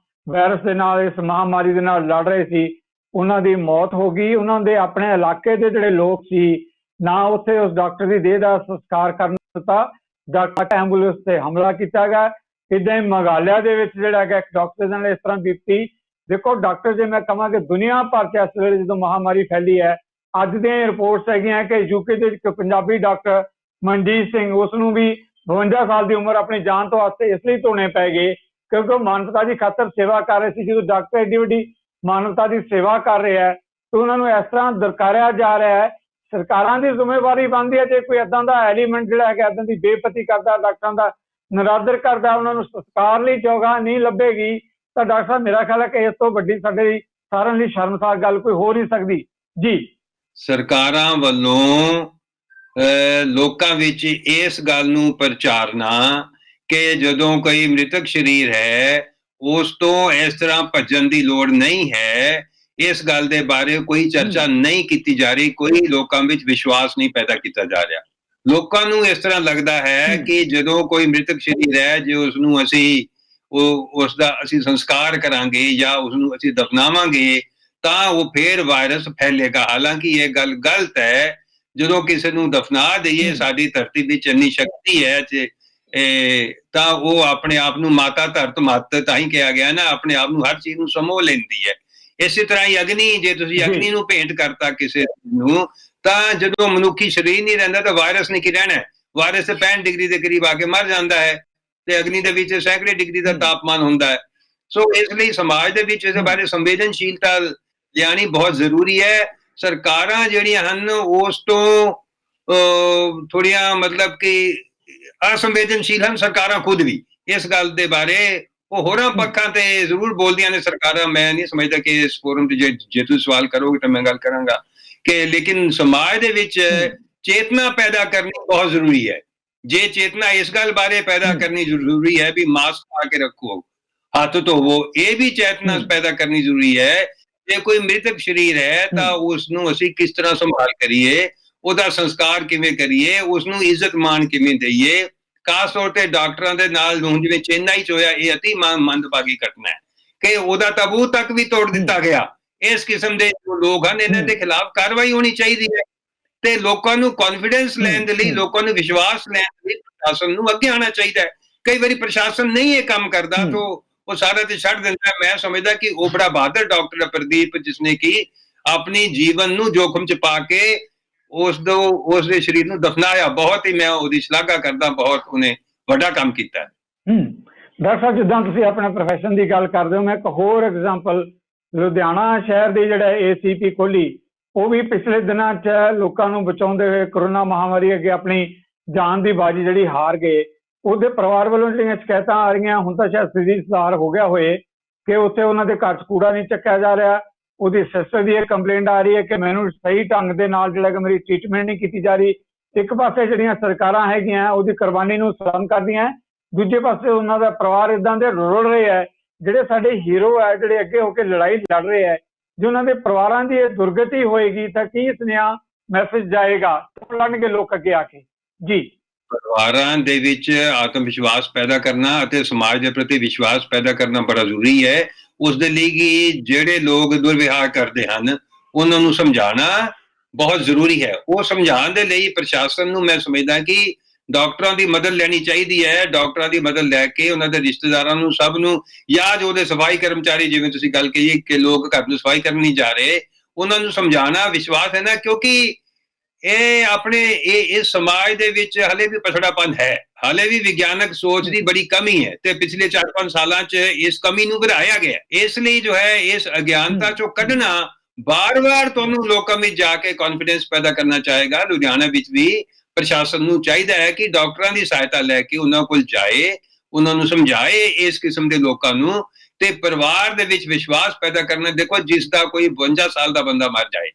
ਵਾਇਰਸ ਦੇ ਨਾਲ, ਇਸ ਮਹਾਮਾਰੀ ਦੇ ਨਾਲ ਲੜ ਰਹੇ ਸੀ, ਉਹਨਾਂ ਦੀ ਮੌਤ ਹੋ ਗਈ। ਉਹਨਾਂ ਦੇ ਆਪਣੇ ਇਲਾਕੇ ਦੇ ਜਿਹੜੇ ਲੋਕ ਸੀ ਨਾ ਉੱਥੇ ਉਸ ਡਾਕਟਰ ਦੀ ਦੇਹ ਦਾ ਸੰਸਕਾਰ ਕਰਨ ਦਿੱਤਾ, ਡਾਕਟਰ ਐਂਬੂਲੈਂਸ ਤੇ ਹਮਲਾ ਕੀਤਾ ਗਿਆ। ਇੱਦਾਂ ਹੀ ਮੇਘਾਲਿਆ ਦੇ ਵਿੱਚ ਜਿਹੜਾ ਹੈਗਾ ਇੱਕ ਡਾਕਟਰ ਦੇ ਨਾਲ ਇਸ ਤਰ੍ਹਾਂ ਬੀਤੀ। ਦੇਖੋ ਡਾਕਟਰ, ਜੇ ਮੈਂ ਕਹਾਂ ਕਿ ਦੁਨੀਆ ਭਰ 'ਚ ਇਸ ਵੇਲੇ ਜਦੋਂ ਮਹਾਮਾਰੀ ਫੈਲੀ ਹੈ, ਅੱਜ ਦੀਆਂ ਰਿਪੋਰਟਸ ਹੈਗੀਆਂ ਕਿ UK ਦੇ ਇੱਕ ਪੰਜਾਬੀ ਡਾਕਟਰ ਮਨਜੀਤ ਸਿੰਘ, ਉਸ ਨੂੰ ਵੀ 52 ਸਾਲ ਦੀ ਉਮਰ ਆਪਣੀ ਜਾਨ ਤੋਂ ਵਾਸਤੇ ਇਸ ਲਈ ਧੋਣੇ ਪੈ ਗਏ ਕਿਉਂਕਿ ਉਹ ਮਾਨਵਤਾ ਦੀ ਖਾਤਰ ਸੇਵਾ ਕਰ ਰਹੇ ਸੀ। ਜਦੋਂ ਡਾਕਟਰ ਏਡੀ ਵੱਡੀ ਮਾਨਵਤਾ ਦੀ ਸੇਵਾ ਕਰ ਰਿਹਾ ਹੈ ਤਾਂ ਉਹਨਾਂ ਨੂੰ ਇਸ ਤਰ੍ਹਾਂ ਦਰਕਾਰਿਆ ਜਾ ਰਿਹਾ ਹੈ। ਸਰਕਾਰਾਂ ਦੀ ਜ਼ਿੰਮੇਵਾਰੀ ਬਣਦੀ ਹੈ ਜੇ ਕੋਈ ਏਦਾਂ ਦਾ ਐਲੀਮੈਂਟ ਜਿਹੜਾ ਹੈਗਾ ਏਦਾਂ ਦੀ ਬੇਪਤੀ ਕਰਦਾ, ਡਾਕਟਰਾਂ ਦਾ ਨਿਰਾਦਰ ਕਰਦਾ, ਉਹਨਾਂ ਨੂੰ ਸਤਿਕਾਰ ਲਈ ਜਗ੍ਹਾ ਨਹੀਂ ਲੱਭੇਗੀ ਤਾਂ ਡਾਕਟਰ ਸਾਹਿਬ ਮੇਰਾ ਖਿਆਲ ਹੈ ਕਿ ਇਸ ਤੋਂ ਵੱਡੀ ਸਾਡੇ ਲਈ ਸਾਰਿਆਂ ਲਈ ਸ਼ਰਮਸਾਰ ਗੱਲ ਕੋਈ ਹੋ ਨਹੀਂ ਸਕਦੀ। ਜੀ, ਸਰਕਾਰਾਂ ਵੱਲੋਂ ਲੋਕਾਂ ਵਿੱਚ ਇਸ ਗੱਲ ਨੂੰ ਪ੍ਰਚਾਰਨਾ ਕਿ ਜਦੋਂ ਕੋਈ ਮ੍ਰਿਤਕ ਸਰੀਰ ਹੈ ਉਸ ਤੋਂ ਇਸ ਤਰ੍ਹਾਂ ਭੱਜਣ ਦੀ ਲੋੜ ਨਹੀਂ ਹੈ, ਇਸ ਗੱਲ ਦੇ ਬਾਰੇ ਕੋਈ ਚਰਚਾ ਨਹੀਂ ਕੀਤੀ ਜਾ ਰਹੀ, ਕੋਈ ਲੋਕਾਂ ਵਿੱਚ ਵਿਸ਼ਵਾਸ ਨਹੀਂ ਪੈਦਾ ਕੀਤਾ ਜਾ ਰਿਹਾ। ਲੋਕਾਂ ਨੂੰ ਇਸ ਤਰ੍ਹਾਂ ਲੱਗਦਾ ਹੈ ਕਿ ਜਦੋਂ ਕੋਈ ਮ੍ਰਿਤਕ ਸਰੀਰ ਹੈ, ਜੇ ਉਸਨੂੰ ਉਸ ਦਾ ਅਸੀਂ ਸੰਸਕਾਰ ਕਰਾਂਗੇ ਜਾਂ ਉਸਨੂੰ ਅਸੀਂ ਦਫਨਾਵਾਂਗੇ ਤਾਂ ਉਹ ਫੇਰ ਵਾਇਰਸ ਫੈਲੇਗਾ। ਹਾਲਾਂਕਿ ਇਹ ਗੱਲ ਗਲਤ ਹੈ। ਜਦੋਂ ਕਿਸੇ ਨੂੰ ਦਫਨਾ ਦਈਏ, ਸਾਡੀ ਧਰਤੀ ਵਿੱਚ ਇੰਨੀ ਸ਼ਕਤੀ ਹੈ ਤਾਂ ਉਹ ਆਪਣੇ ਆਪ ਨੂੰ ਮਾਤਾ ਧਰਤ ਮੱਤ, ਤਾਂ ਹੀ ਕਿਹਾ ਗਿਆ ਨਾ, ਆਪਣੇ ਆਪ ਨੂੰ ਹਰ ਚੀਜ਼ ਨੂੰ ਸਮੋਹ ਲੈਂਦੀ ਹੈ। ਇਸੇ ਤਰ੍ਹਾਂ ਹੀ ਅਗਨੀ, ਜੇ ਤੁਸੀਂ ਅਗਨੀ ਨੂੰ ਭੇਂਟ ਕਰਤਾ ਕਿਸੇ ਨੂੰ, ਤਾਂ ਜਦੋਂ ਮਨੁੱਖੀ ਸਰੀਰ ਨਹੀਂ ਰਹਿੰਦਾ ਤਾਂ ਵਾਇਰਸ ਨੇ ਕੀ ਰਹਿਣਾ। ਵਾਇਰਸ 65 ਡਿਗਰੀ ਦੇ ਕਰੀਬ ਆ ਕੇ ਮਰ ਜਾਂਦਾ ਹੈ ਤੇ ਅਗਨੀ ਦੇ ਵਿੱਚ ਸੈਂਕੜੇ ਡਿਗਰੀ ਦਾ ਤਾਪਮਾਨ ਹੁੰਦਾ ਹੈ। ਸੋ ਇਸ ਲਈ ਸਮਾਜ ਦੇ ਵਿੱਚ ਇਸ ਬਾਰੇ ਸੰਵੇਦਨਸ਼ੀਲਤਾ ਲਿਆਣੀ ਬਹੁਤ ਜ਼ਰੂਰੀ ਹੈ। ਸਰਕਾਰਾਂ ਜਿਹੜੀਆਂ ਹਨ ਉਸ ਤੋਂ ਥੋੜੀਆਂ ਮਤਲਬ ਕਿ ਅਸੰਵੇਦਨਸ਼ੀਲ ਹਨ। ਸਰਕਾਰਾਂ ਖੁਦ ਵੀ ਇਸ ਗੱਲ ਦੇ ਬਾਰੇ ਉਹ ਹੋਰਾਂ ਪੱਖਾਂ ਤੇ ਜ਼ਰੂਰ ਬੋਲਦੀਆਂ ਨੇ ਸਰਕਾਰਾਂ। ਮੈਂ ਨਹੀਂ ਸਮਝਦਾ ਕਿ ਇਸ ਫੋਰਮ ਤੇ ਜੇ ਤੁਸੀਂ ਸਵਾਲ ਕਰੋਗੇ ਤਾਂ ਮੈਂ ਗੱਲ ਕਰਾਂਗਾ ਕਿ ਲੇਕਿਨ ਸਮਾਜ ਦੇ ਵਿੱਚ ਚੇਤਨਾ ਪੈਦਾ ਕਰਨੀ ਬਹੁਤ ਜ਼ਰੂਰੀ ਹੈ। ਜੇ ਚੇਤਨਾ ਇਸ ਗੱਲ ਬਾਰੇ ਪੈਦਾ ਕਰਨੀ ਜ਼ਰੂਰੀ ਹੈ ਵੀ ਮਾਸਕ ਪਾ ਕੇ ਰੱਖੋ, ਹੱਥ ਧੋਵੋ, ਇਹ ਵੀ ਚੇਤਨਾ ਪੈਦਾ ਕਰਨੀ ਜ਼ਰੂਰੀ ਹੈ। ਜੇ ਕੋਈ ਮ੍ਰਿਤਕ ਸਰੀਰ ਹੈ ਤਾਂ ਉਸ ਨੂੰ ਅਸੀਂ ਕਿਸ ਤਰ੍ਹਾਂ ਸੰਭਾਲ ਕਰੀਏ, ਉਹਦਾ ਸੰਸਕਾਰ ਕਿਵੇਂ ਕਰੀਏ, ਉਸ ਨੂੰ ਇੱਜ਼ਤ ਮਾਣ ਕਿਵੇਂ ਦਈਏ। ਖਾਸ ਤੌਰ ਤੇ ਡਾਕਟਰਾਂ ਦੇ ਨਾਲ ਹੁਣ ਜਿਵੇਂ ਚੇਨਈ 'ਚ ਹੋਇਆ, ਇਹ ਅਤੀ ਮੰਦਭਾਗੀ ਘਟਨਾ ਹੈ ਕਿ ਉਹਦਾ ਤਾਬੂ ਤੱਕ ਵੀ ਤੋੜ ਦਿੱਤਾ ਗਿਆ। ਇਸ ਕਿਸਮ ਦੇ ਜੋ ਲੋਕ ਹਨ ਇਹਨਾਂ ਦੇ ਖਿਲਾਫ ਕਾਰਵਾਈ ਹੋਣੀ ਚਾਹੀਦੀ ਹੈ ਤੇ ਲੋਕਾਂ ਨੂੰ ਕੌਨਫੀਡੈਂਸ ਲੈਣ ਦੇ ਲਈ, ਲੋਕਾਂ ਨੂੰ ਵਿਸ਼ਵਾਸ ਲੈਣ ਦੇ ਲਈ ਪ੍ਰਸ਼ਾਸਨ ਨੂੰ ਅੱਗੇ ਆਉਣਾ ਚਾਹੀਦਾ ਹੈ। ਕਈ ਵਾਰੀ ਪ੍ਰਸ਼ਾਸਨ ਨਹੀਂ ਇਹ ਕੰਮ ਕਰਦਾ ਤਾਂ ਉਹ ਸਾਰਾ ਤੇ ਛੱਡ ਦਿੰਦਾ। ਮੈਂ ਸਮਝਦਾ ਕਿ ਉਹ ਬੜਾ ਬਹਾਦਰ ਡਾਕਟਰ ਹੈ ਪ੍ਰਦੀਪ, ਜਿਸਨੇ ਕਿ ਆਪਣੀ ਜੀਵਨ ਨੂੰ ਜੋਖਮ 'ਚ ਪਾ ਕੇ ਉਸ ਦੇ ਸਰੀਰ ਨੂੰ ਦਫਨਾਇਆ। ਬਹੁਤ ਹੀ ਮੈਂ ਉਹਦੀ ਸ਼ਲਾਘਾ ਕਰਦਾ, ਬਹੁਤ ਉਹਨੇ ਵੱਡਾ ਕੰਮ ਕੀਤਾ। ਡਾਕਟਰ ਸਾਹਿਬ, ਜਿੱਦਾਂ ਤੁਸੀਂ ਆਪਣੇ ਪ੍ਰੋਫੈਸ਼ਨ ਦੀ ਗੱਲ ਕਰਦੇ ਹੋ, ਮੈਂ ਇੱਕ ਹੋਰ ਐਗਜ਼ਾਮਪਲ ਲੁਧਿਆਣਾ ਸ਼ਹਿਰ ਦੀ ਜਿਹੜਾ ਏਸੀਪੀ ਕੋਹਲੀ ਉਹ ਵੀ ਪਿਛਲੇ ਦਿਨਾਂ 'ਚ ਲੋਕਾਂ ਨੂੰ ਬਚਾਉਂਦੇ ਹੋਏ ਕਰੋਨਾ ਮਹਾਮਾਰੀ ਅੱਗੇ ਆਪਣੀ ਜਾਨ ਦੀ ਬਾਜੀ ਜਿਹੜੀ ਹਾਰ ਗਏ। ਉਹਦੇ ਪਰਿਵਾਰ ਵੱਲੋਂ ਜਿਹੜੀਆਂ ਸ਼ਿਕਾਇਤਾਂ ਆ ਰਹੀਆਂ, ਹੁਣ ਤਾਂ ਸ਼ਾਇਦ ਸਥਿਤੀ ਸੁਧਾਰ ਹੋ ਗਿਆ ਹੋਏ ਕਿ ਉੱਥੇ ਉਹਨਾਂ ਦੇ ਘਰ 'ਚ ਕੂੜਾ ਨਹੀਂ ਚੱਕਿਆ ਜਾ ਰਿਹਾ। ਉਹਦੀ ਸਿਸਟਰ ਦੀ ਇਹ ਕੰਪਲੇਂਟ ਆ ਰਹੀ ਹੈ ਕਿ ਮੈਨੂੰ ਸਹੀ ਢੰਗ ਦੇ ਨਾਲ ਜਿਹੜਾ ਕਿ ਮੇਰੀ ਟ੍ਰੀਟਮੈਂਟ ਨਹੀਂ ਕੀਤੀ ਜਾ ਰਹੀ। ਇੱਕ ਪਾਸੇ ਜਿਹੜੀਆਂ ਸਰਕਾਰਾਂ ਹੈਗੀਆਂ ਉਹਦੀ ਕੁਰਬਾਨੀ ਨੂੰ ਸਲਾਮ ਕਰਦੀਆਂ, ਦੂਜੇ ਪਾਸੇ ਉਹਨਾਂ ਦਾ ਪਰਿਵਾਰ ਇਦਾਂ ਦੇ ਰੁਲ ਰਹੇ ਹੈ। ਜਿਹੜੇ ਸਾਡੇ ਹੀਰੋ ਹੈ, ਜਿਹੜੇ ਅੱਗੇ ਹੋ ਕੇ ਲੜਾਈ ਲੜ ਰਹੇ ਹੈ, ਜੇ ਉਹਨਾਂ ਦੇ ਪਰਿਵਾਰਾਂ ਦੀ ਇਹ ਦੁਰਗਤੀ ਹੋਏਗੀ ਤਾਂ ਕੀ ਸੁਨੇਹਾ ਮੈਸੇਜ ਜਾਏਗਾ, ਲੜਨਗੇ ਲੋਕ ਅੱਗੇ ਆ ਕੇ। ਜੀ, ਪਰਿਵਾਰਾਂ ਦੇ ਵਿੱਚ ਆਤਮ ਵਿਸ਼ਵਾਸ ਪੈਦਾ ਕਰਨਾ ਅਤੇ ਸਮਾਜ ਦੇ ਪ੍ਰਤੀ ਵਿਸ਼ਵਾਸ ਪੈਦਾ ਕਰਨਾ ਬੜਾ ਜ਼ਰੂਰੀ ਹੈ। ਉਸ ਦੇ ਲਈ ਕਿ ਜਿਹੜੇ ਲੋਕ ਦੁਰਵਿਹਾਰ ਕਰਦੇ ਹਨ ਉਹਨਾਂ ਨੂੰ ਸਮਝਾਉਣਾ ਬਹੁਤ ਜ਼ਰੂਰੀ ਹੈ। ਉਹ ਸਮਝਾਉਣ ਦੇ ਲਈ ਪ੍ਰਸ਼ਾਸਨ ਨੂੰ ਮੈਂ ਸਮਝਦਾ ਕਿ ਡਾਕਟਰਾਂ ਦੀ ਮਦਦ ਲੈਣੀ ਚਾਹੀਦੀ ਹੈ। ਡਾਕਟਰਾਂ ਦੀ ਮਦਦ ਲੈ ਕੇ ਉਹਨਾਂ ਦੇ ਰਿਸ਼ਤੇਦਾਰਾਂ ਨੂੰ, ਸਭ ਨੂੰ, ਜਾਂ ਜੋ ਉਹਦੇ ਸਫਾਈ ਕਰਮਚਾਰੀ, ਜਿਵੇਂ ਤੁਸੀਂ ਗੱਲ ਕਹੀ ਕਿ ਲੋਕ ਘਰ ਨੂੰ ਸਫਾਈ ਕਰਨ ਨਹੀਂ ਜਾ ਰਹੇ, ਉਹਨਾਂ ਨੂੰ ਸਮਝਾਉਣਾ ਵਿਸ਼ਵਾਸ ਹੈ ਨਾ, ਕਿਉਂਕਿ ਇਹ ਆਪਣੇ ਇਸ ਸਮਾਜ ਦੇ ਵਿੱਚ ਹਲੇ ਵੀ ਪਛੜਾਪਨ ਹੈ, ਹਾਲੇ ਵੀ ਵਿਗਿਆਨਕ ਸੋਚ ਦੀ ਬੜੀ ਕਮੀ ਹੈ ਤੇ ਪਿਛਲੇ 4-5 ਸਾਲਾਂ 'ਚ ਇਸ ਕਮੀ ਨੂੰ ਵਧਾਇਆ ਗਿਆ। ਇਸ ਲਈ ਜੋ ਹੈ ਇਸ ਅਗਿਆਨਤਾ 'ਚੋਂ ਕੱਢਣਾ ਬਾਰ-ਬਾਰ ਤੁਹਾਨੂੰ ਲੋਕਾਂ ਵਿੱਚ ਜਾ ਕੇ ਕੌਨਫੀਡੈਂਸ ਪੈਦਾ ਕਰਨਾ ਚਾਹੇਗਾ। ਲੁਧਿਆਣਾ ਵਿੱਚ ਵੀ ਪ੍ਰਸ਼ਾਸਨ ਨੂੰ ਚਾਹੀਦਾ ਹੈ ਕਿ ਡਾਕਟਰਾਂ ਦੀ ਸਹਾਇਤਾ ਲੈ ਕੇ ਉਹਨਾਂ ਕੋਲ ਜਾਏ, ਉਹਨਾਂ ਨੂੰ ਸਮਝਾਏ ਇਸ ਕਿਸਮ ਦੇ ਲੋਕਾਂ ਨੂੰ, ਤੇ ਪਰਿਵਾਰ ਦੇ ਵਿੱਚ ਵਿਸ਼ਵਾਸ ਪੈਦਾ ਕਰਨਾ। ਦੇਖੋ, ਜਿਸ ਦਾ ਕੋਈ 52 ਸਾਲ ਦਾ ਬੰਦਾ ਮਰ ਜਾਏ,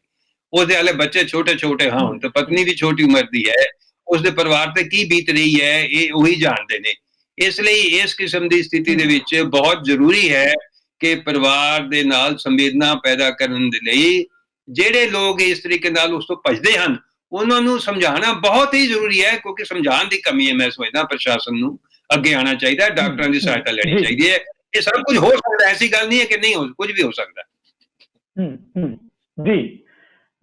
ਉਹਦੇ ਹਾਲੇ ਬੱਚੇ ਛੋਟੇ-ਛੋਟੇ ਹੋਣ ਤੇ ਪਤਨੀ ਵੀ ਛੋਟੀ ਉਮਰ ਦੀ ਹੈ, ਉਸਦੇ ਪਰਿਵਾਰ ਤੇ ਕੀ ਬੀਤ ਰਹੀ ਹੈ ਇਹ ਉਹੀ ਜਾਣਦੇ ਨੇ। ਇਸ ਲਈ ਇਸ ਕਿਸਮ ਦੀ ਸਥਿਤੀ ਦੇ ਵਿੱਚ ਬਹੁਤ ਜ਼ਰੂਰੀ ਹੈ ਕਿ ਪਰਿਵਾਰ ਦੇ ਨਾਲ ਸੰਵੇਦਨਾ ਪੈਦਾ ਕਰਨ ਦੇ ਲਈ ਜਿਹੜੇ ਲੋਕ ਇਸ ਤਰੀਕੇ ਨਾਲ ਉਸ ਤੋਂ ਭੱਜਦੇ ਹਨ ਉਹਨਾਂ ਨੂੰ ਸਮਝਾਉਣਾ ਬਹੁਤ ਹੀ ਜ਼ਰੂਰੀ ਹੈ, ਕਿਉਂਕਿ ਸਮਝਾਉਣ ਦੀ ਕਮੀ ਹੈ। ਮੈਂ ਸਮਝਦਾ ਪ੍ਰਸ਼ਾਸਨ ਨੂੰ ਅੱਗੇ ਆਉਣਾ ਚਾਹੀਦਾ, ਡਾਕਟਰਾਂ ਦੀ ਸਹਾਇਤਾ ਲੈਣੀ ਚਾਹੀਦੀ ਹੈ। ਇਹ ਸਭ ਕੁਝ ਹੋ ਸਕਦਾ, ਐਸੀ ਗੱਲ ਨਹੀਂ ਹੈ ਕਿ ਨਹੀਂ ਹੋ, ਕੁਝ ਵੀ ਹੋ ਸਕਦਾ। ਜੀ